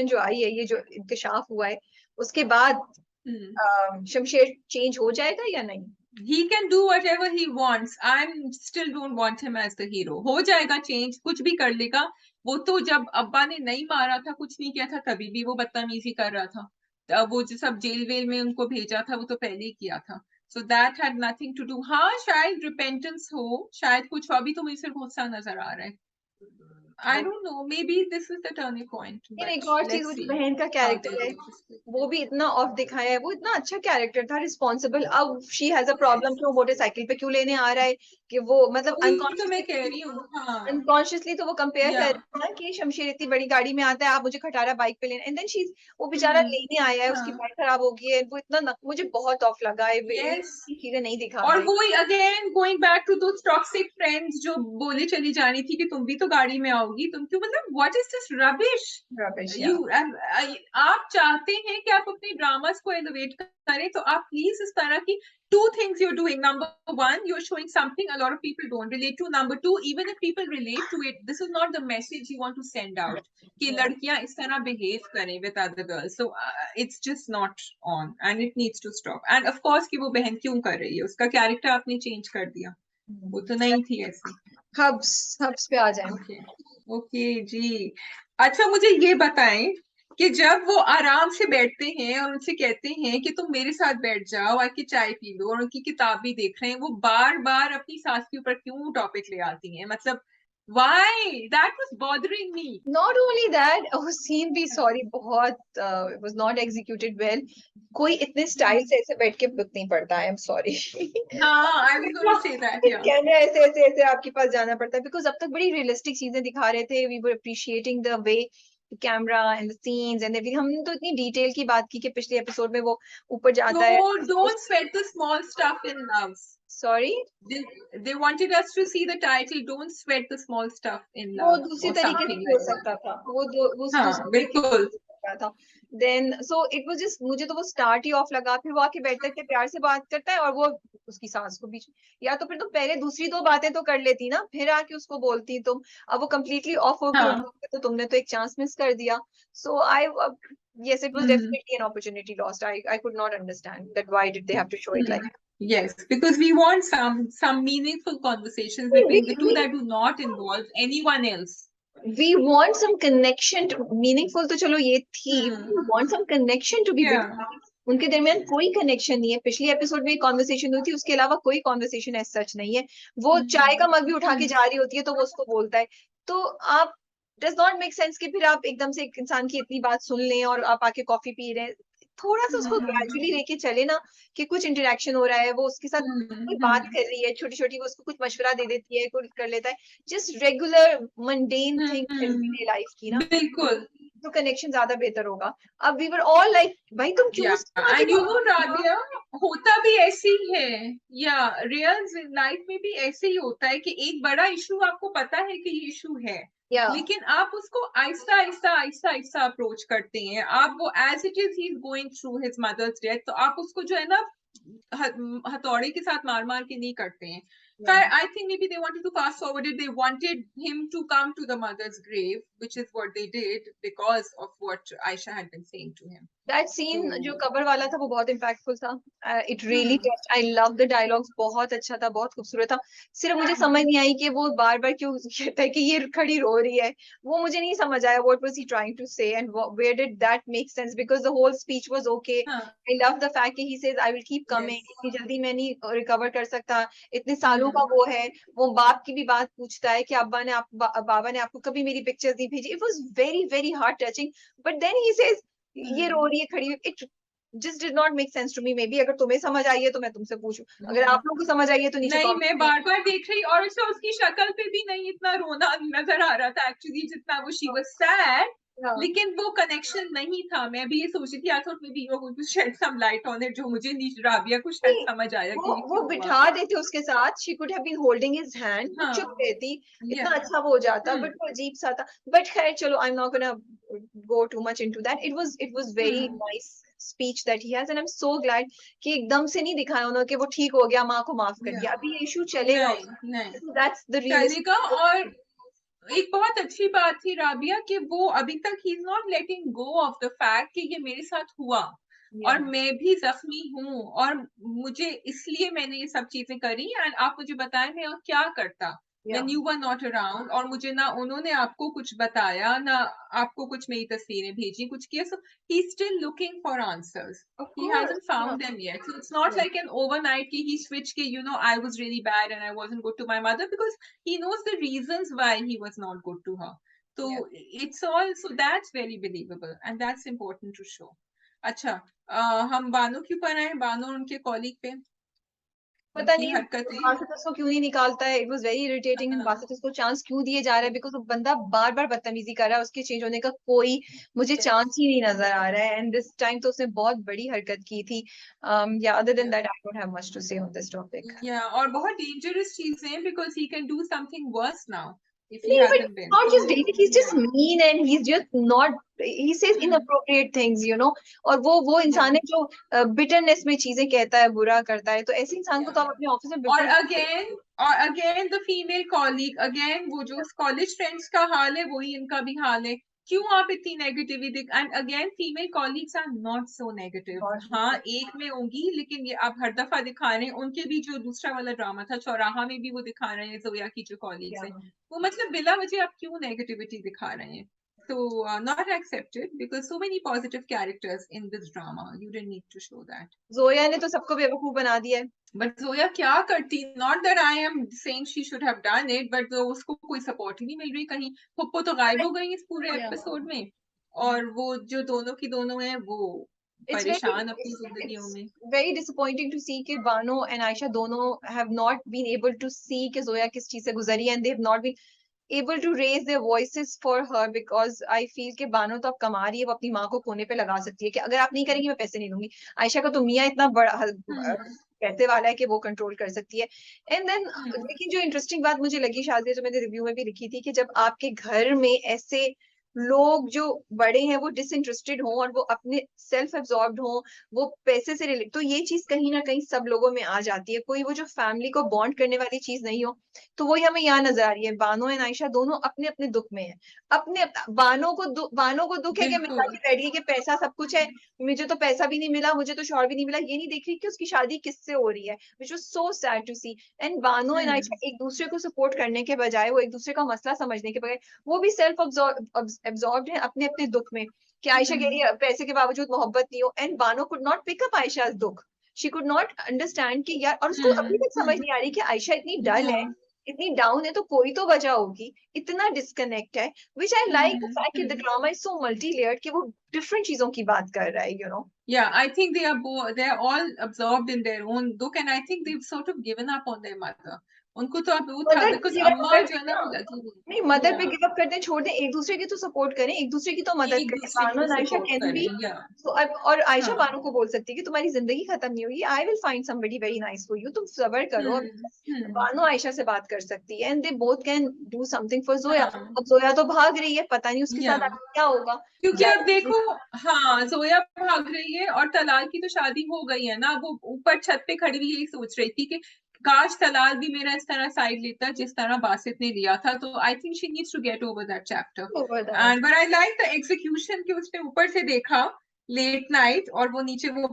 जो आई है, ये जो इंकशाफ हुआ है, उसके बाद शमशेर चेंज हो जाएगा या नहीं? He can do whatever he wants. I'm still don't want him as the hero. हो जाएगा चेंज, कुछ भी कर लेगा. वो तो जब अब्बा ने नहीं मारा था, कुछ नहीं किया था, तभी भी वो बदतमीजी कर रहा था. वो जो सब जेल वेल में उनको भेजा था, वो तो पहले ही किया था. So that had nothing to do. हाँ, शायद रिपेंटेंस हो, शायद कुछ, अभी तो मुझे सिर्फ गुस्सा नजर आ रहा है. I don't know, maybe this is the turning point, फिर but एक और चीज, let's वो जो see बहन का how they कैरेक्टर है, do this. वो भी इतना ऑफ दिखाया है, वो इतना अच्छा कैरेक्टर था, रिस्पॉन्सिबल। अब शी हैज अ प्रॉब्लम कि वो मोटरसाइकिल पे क्यों लेने आ रहा है, कि वो मतलब वही तो मैं कह रही हूँ, हाँ, अनकॉन्शियसली तो वो कंपेयर कर या रही है ना कि शमशेर इतनी बड़ी गाड़ी में आता है, आप मुझे खटारा बाइक पे लेना, एंड देन शी, वो बेचारा लेने आया है, उसकी हाँ, बाइक खराब हो गई है, वो इतना मुझे बहुत ऑफ लगा है, यस। चीजें नहीं दिखा और रहे। वही again going back to those toxic friends जो बोले चली जा रही थी कि तुम भी तो गाड़ी में आओगी, तुम क्यों, मतलब what is this rubbish. Rubbish, या यू आप चाहते हैं कि आप अपने ड्रामास को एलिवेट करें, तो आप प्लीज इस तरह की two things you're doing. Number one, you're showing something a lot of people don't relate to. Number two, even if people relate to it, this is not the message you want to send out कि लड़कियां इस तरह behave करें with other girls. So it's just not on and it needs to stop. And of course कि वो बहन क्यों कर रही है, उसका कैरेक्टर आपने चेंज कर दिया, वो तो नहीं थी ऐसी। हब्स पे आ जाए। ओके ओके जी। अच्छा मुझे ये बताएं कि जब वो आराम से बैठते हैं और उनसे कहते हैं कि तुम मेरे साथ बैठ जाओ, आके चाय पी लो और उनकी किताब भी देख रहे हैं, वो बार बार अपनी सास के ऊपर क्यों टॉपिक ले आती हैं, मतलब why that was bothering me. Not only that, वो सीन भी, सॉरी, बहुत was not executed well। कोई इतने स्टाइल से ऐसे बैठ के बुक नहीं पड़ता, आई एम सॉरी। हाँ, I was going to say that, yeah. Camera ऐसे ऐसे ऐसे आपके पास जाना पड़ता है, बिकॉज अब तक बड़ी रियलिस्टिक चीजें दिखा रहे थे, we were appreciating the way camera and the scenes and everything. हमने तो इतनी डिटेल की बात की कि पिछले एपिसोड में वो ऊपर जाता है। So don't sweat the small stuff in love. Sorry, They wanted us to see the title, don't sweat the small stuff in वो love दूसरे or तरीके से something भी हो like that. सकता था, वो हाँ दूसरे तरीके से बिल्कुल। हो सकता था। Then so it was just, मुझे तो वो स्टार्ट ही ऑफ लगा। फिर वो आके बैठता है, इतने प्यार से बात करता है, और वो उसकी सास को बीच, या तो फिर तुम पहले दूसरी दो बातें तो कर लेती ना, फिर आके उसको बोलती तुम। अब वो कम्प्लीटली ऑफ हो गई, हाँ तो तुमने तो एक चांस मिस कर दिया। सो आई, yes, it was definitely an opportunity lost. I could not understand that why did they have to show it like that. Yes, because we want some meaningful conversations we, between the two we, that do not involve anyone else. we want some connection to, meaningful तो चलो ये थी, we want some connection to be Yeah. between, उनके दरमियान कोई connection नहीं है। पिछली एपिसोड में कॉन्वर्सेशन हुई थी, उसके अलावा कोई कॉन्वर्सेशन एज सच नहीं है। वो चाय का मग भी उठा के जा रही होती है, तो वो उसको बोलता है, तो आप, डज नॉट मेक सेंस कि फिर आप एकदम से एक इंसान की इतनी बात सुन लें और आप आके कॉफी पी रहे हैं। थोड़ा सा उसको ग्रेजुअली लेके चले ना, कि कुछ इंटरेक्शन हो रहा है, वो उसके साथ कोई बात कर रही है छोटी छोटी, वो उसको कुछ मशवरा दे देती है, कुछ कर लेता है, just regular mundane thing everyday life की ना, बिल्कुल। तो कनेक्शन ज्यादा बेहतर होगा। अब वी वर ऑल लाइक, भाई तुम क्यों एंड यू नो राबिया, होता भी ऐसे ही है, या रियल लाइफ में भी ऐसे ही होता है कि एक बड़ा इशू आपको पता है कि ये इशू है, लेकिन आप उसको आहिस्ता आहिस्ता आहिस्ता आहिस्ता अप्रोच करते हैं। आप वो as it is he is going through his mother's death, तो आप उसको जो है ना हथौड़े के साथ मार मार के नहीं करते हैं। I think maybe they wanted to fast forward it. They wanted him to come to the mother's grave, which is what they did because of what Aisha had been saying to him. That scene जो कबर वाला था, वो बहुत impactful था। It really touched, I love the dialogues, बहुत अच्छा था, बहुत खूबसूरत था। सिर्फ मुझे समझ नहीं आई कि वो बार बार क्यों कहता है कि ये खड़ी रो रही है, वो मुझे नहीं समझ आया। What was he trying to say and where did that make sense, because the whole speech was okay. I love the fact कि he says I will keep coming, इतनी जल्दी मैं नहीं रिकवर कर सकता, इतने सालों का वो है। वो बाप की भी बात पूछता है कि अब्बा ने बाबा ने आपको कभी मेरी पिक्चर्स नहीं भेजी। It was very very heart touching, but then he says ये रो रही है खड़ी, it just did not make sense to me. Maybe अगर तुम्हें समझ आई है तो मैं तुमसे पूछूं, अगर आप लोगों को समझ आई है तो नीचे नहीं, मैं बार बार देख रही, और उसकी शक्ल पे भी नहीं इतना रोना नजर आ रहा था एक्चुअली, जितना वो शी वाज सैड, लेकिन वो कनेक्शन नहीं था। मैं भी ये सोच रही थी, I thought maybe you are going to shed some light on it, जो मुझे राबिया को शायद समझ आया कि वो बिठा देते उसके साथ, she could have been holding his hand, वो चुप रहती, इतना अच्छा वो हो जाता, बट वो अजीब सा था। बट खैर चलो, I am not gonna go too much into that. It was very nice speech that he has, and I am so glad कि एकदम से नहीं दिखाया उन्होंने कि वो ठीक हो गया, माँ को माफ कर दिया। अभी ये इशू चलेगा, दैट्स द रियलिस्टिक। और एक बहुत अच्छी बात थी राबिया कि वो अभी तक he is not letting go of the fact कि ये मेरे साथ हुआ, और मैं भी जख्मी हूँ, और मुझे इसलिए मैंने ये सब चीजें करी, एंड आप मुझे बताएं मैं और क्या करता when you were not around, और मुझे ना उन्होंने आपको कुछ बताया, ना आपको कुछ मेरी तस्वीरें भेजी, कुछ किया। So he's still looking for answers. He hasn't found them yet. So it's not like an overnight कि he switched कि you know I was really bad and I wasn't good to my mother, because he knows the reasons why he was not good to her. तो it's all, so that's very believable and that's important to show. अच्छा, हम बानो क्यों पर आए, बानो और उनके colleague पे पता उनकी नहीं हरकतें। बासित उसको क्यों नहीं निकालता है, इट वाज वेरी इरिटेटिंग। हाँ, बासित उसको चांस क्यों दिए जा रहा है, बिकॉज वो बंदा बार बार बदतमीजी कर रहा है, उसके चेंज होने का कोई मुझे चांस ही नहीं नजर आ रहा है। एंड दिस टाइम तो उसने बहुत बड़ी हरकत की थी। या other than that I don't have much to say on this topic. या और बहुत डेंजरस चीजें, because he can do something worse now if he नहीं, but hasn't been, not so just dating, he's just yeah, mean and he's just not, he says inappropriate things, you know। और वो इंसान है जो bitterness में चीजें कहता है, बुरा करता है, तो ऐसे इंसान को तो आप अपने ऑफिस में और बिल्कुल। Again the female colleague, again वो जो कॉलेज फ्रेंड्स का हाल है वही इनका भी हाल है। क्यों आप इतनी negativity, and again female colleagues are not so negative. हाँ, एक में होंगी, लेकिन ये आप हर दफा दिखा रहे हैं। उनके भी जो दूसरा वाला ड्रामा था चौराहा में भी वो दिखा रहे हैं जोया की जो कॉलीग्स है, वो मतलब बिला वजह आप क्यों नेगेटिविटी दिखा रहे हैं। So not accepted, because so many positive characters in this drama. You didn't need to show that. Zoya ने तो सबको बेवकूफ बना दिया है। But Zoya क्या करती? Not that I am saying she should have done it, but उसको कोई सपोर्ट ही नहीं मिल रही कहीं। पुप्पो तो गायब हो गई इस पूरे एपिसोड में, और वो जो दोनों की दोनों हैं वो It's परेशान अपनी जिंदगियों it's में। very disappointing to see कि बानो and आयशा दोनों have not been able to see कि जोया किस चीज से गुजरी, and they have not been able to raise their voices for her, because I feel कि बानो तो अब कमा रही है, वो अपनी माँ को कोने पे लगा सकती है कि अगर आप नहीं करेंगी मैं पैसे नहीं दूंगी। आयशा का तो मियाँ इतना बड़ा पैसे वाला है कि वो कंट्रोल कर सकती है। एंड देन लेकिन जो इंटरेस्टिंग बात मुझे लगी शादी, जो मैंने रिव्यू में भी लिखी थी, कि जब आपके घर में ऐसे लोग जो बड़े हैं वो डिसइंटरेस्टेड हों और वो अपने सेल्फ एब्जॉर्ब्ड हों, वो पैसे से रिलेट, तो ये चीज कहीं ना कहीं सब लोगों में आ जाती है। कोई वो जो फैमिली को बॉन्ड करने वाली चीज नहीं हो, तो वही हमें यहाँ नजर आ रही है। बानो एंड आयशा दोनों अपने अपने दुख में है। अपने बानो को दुख है कि मिला के बैठ गई कि पैसा सब कुछ है, मुझे तो पैसा भी नहीं मिला, मुझे तो शौहर भी नहीं मिला, ये नहीं देख रही कि उसकी शादी किससे हो रही है, which was so sad to see. And Bano and Ayesha एक दूसरे को सपोर्ट करने के बजाय, वो एक दूसरे का मसला समझने के बजाय, वो भी सेल्फ एब्जॉर्ब्ड है अपने अपने दुख में। कि आयशा कह रही है पैसे के बावजूद मोहब्बत नहीं हो, and Bano could not pick up Ayesha दुख। शी कुड नॉट अंडरस्टैंड कि यार, और उसको अभी तक समझ नहीं आ रही कि आयशा इतनी डल है, इतनी डाउन है, तो कोई तो वजह होगी। इतना डिस्कनेक्ट है, विच आई लाइक द फैक्ट कि the drama is so multi layered कि वो डिफरेंट चीजों की बात कर रहा है, you know. Yeah, I think they are all absorbed in their own look, and I think they've sort of given up on their mother. उनको तो अब वो था, मदर because गिव अप अम्मा कर जो है ना वो लगी हुई नहीं, मदर पे है। गिव अप करते हैं, छोड़ दें, एक दूसरे की तो सपोर्ट करें, एक दूसरे की तो मदद एक करें। दूसरे बानो को और आयशा सपोर्ट कैन करें, बी। या तो अब और आयशा हाँ। बानो को बोल सकती है कि तुम्हारी जिंदगी खत्म नहीं होगी, I will find somebody very nice for you, तुम सबर करो। अब बानो आयशा से बात कर सकती है, and they both can do something for Zoya. हाँ, अब जोया तो भाग रही है, पता नहीं उसके या साथ आगे क्या होगा। क्योंकि अब देखो, हाँ, जोया भाग रही है और तलाल की तो शादी हो गई है ना। वो ऊपर छत पे खड़ी हुई यही सोच रही थी कि काश तलाल भी मेरा इस तरह साइड लेता जिस तरह बासित ने लिया था। तो I think she needs to get over that chapter. Over that. And but I like the execution कि उसने ऊपर से देखा लेट नाइट और वो नीचे वो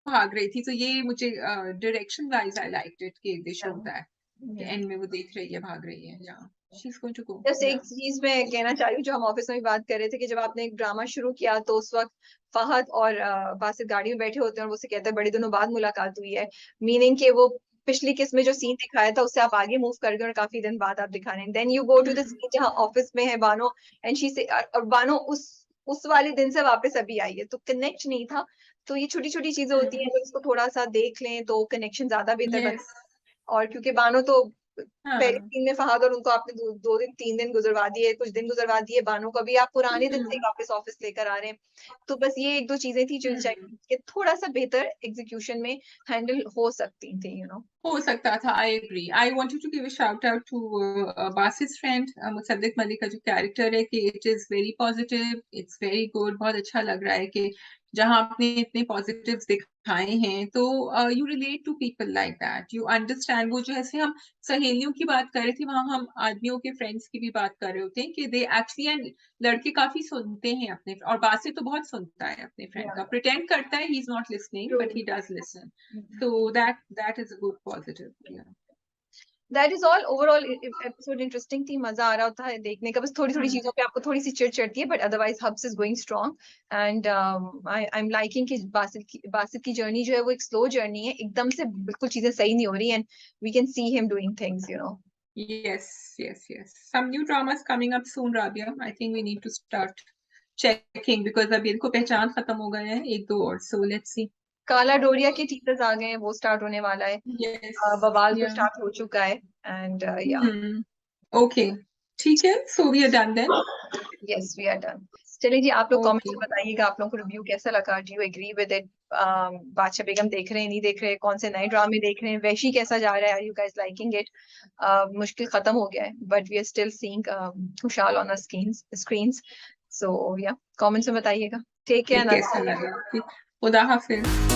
भाग रही थी। तो ये मुझे direction wise I like it कि दे शो दैट एंड में वो देख रही है, भाग रही है। या she is going to go. जैसे एक चीज मैं कहना चाह रही हूँ, जो हम ऑफिस में भी बात कर रहे थे, कि जब आपने एक ड्रामा शुरू किया तो उस वक्त फहद और बासित गाड़ी में बैठे होते हैं और वो से कहते हैं बड़े दिनों बाद मुलाकात हुई है, मीनिंग कि वो पिछली किस्त में जो सीन दिखाया था उससे आप आगे मूव कर गए और काफी दिन बाद आप दिखा रहे हैं। Then you go to the scene जहाँ ऑफिस में है बानो, एंड शी से, और बानो उस वाले दिन से वापस अभी आई है, तो कनेक्ट नहीं था। तो ये छोटी छोटी चीजें होती हैं, अगर इसको थोड़ा सा देख लें तो कनेक्शन ज्यादा बेहतर यस, बनता है। और क्योंकि बानो तो पहले हाँ, सीन में फहद और उनको आपने 2 दिन 3 दिन गुजरवा दिए, कुछ दिन गुजरवा दिए, बानो को भी आप पुराने दिन से वापस ऑफिस लेकर आ रहे हैं। तो बस ये एक दो चीजें थी जो चाहिए कि थोड़ा सा बेहतर एग्जीक्यूशन में हैंडल हो सकती थी, यू नो। हो सकता था। I agree. I wanted to give a shout out to बासिस फ्रेंड मुसद्दिक मलिक का जो कैरेक्टर है, कि it is very positive, it's very good. बहुत अच्छा लग रहा है कि जहां आपने इतने पॉजिटिव्स दिखाए हैं, तो you relate to people like that, you understand. वो जैसे हम सहेलियों की बात कर रहे थे, वहां हम आदमियों के फ्रेंड्स की भी बात कर रहे होते हैं कि दे एक्चुअली, एंड लड़के काफी सुनते हैं अपने, और बासित तो बहुत सुनता है अपने फ्रेंड का, प्रिटेंड करता है he is not listening but he does listen. So that is a good positive. Yeah. That is all. Overall episode interesting थी, मजा आ रहा होता है देखने का। बस थोड़ी थोड़ी चीजों पे आपको थोड़ी सी चिढ़ चढ़ती है, but otherwise hubs is going strong. And I am liking कि बासित की जर्नी जो है वो एक स्लो जर्नी है, एकदम से बिल्कुल चीजें सही नहीं हो रही, and we can see him doing things, you know. Yes. Some new dramas coming up soon, Rabia. I think we need to start checking because अभी इनको पहचान खत्म हो गए हैं एक दो और. So let's see. काला डोरिया के टीजर्स आ गए हैं, वो स्टार्ट होने वाला है. Yes. बवाल तो Yeah. स्टार्ट हो चुका है. एंड या Okay. ठीक है. So we are done then. Yes we are done. चलिए जी, आप लोग कमेंट्स Okay. में बताइएगा आप लोगों को रिव्यू कैसा लगा. Do you agree with it? Badshah Begum देख रहे हैं, नहीं देख रहे, कौन से नए ड्रामे देख रहे हैं, वैशी कैसा जा रहा है, are you guys liking it? Mushkil खत्म हो गया है but we are still seeing Khushhaal on our screens. So या कमेंट्स में बताइएगा. Take care. कैसा लगा. खुदा हाफिज.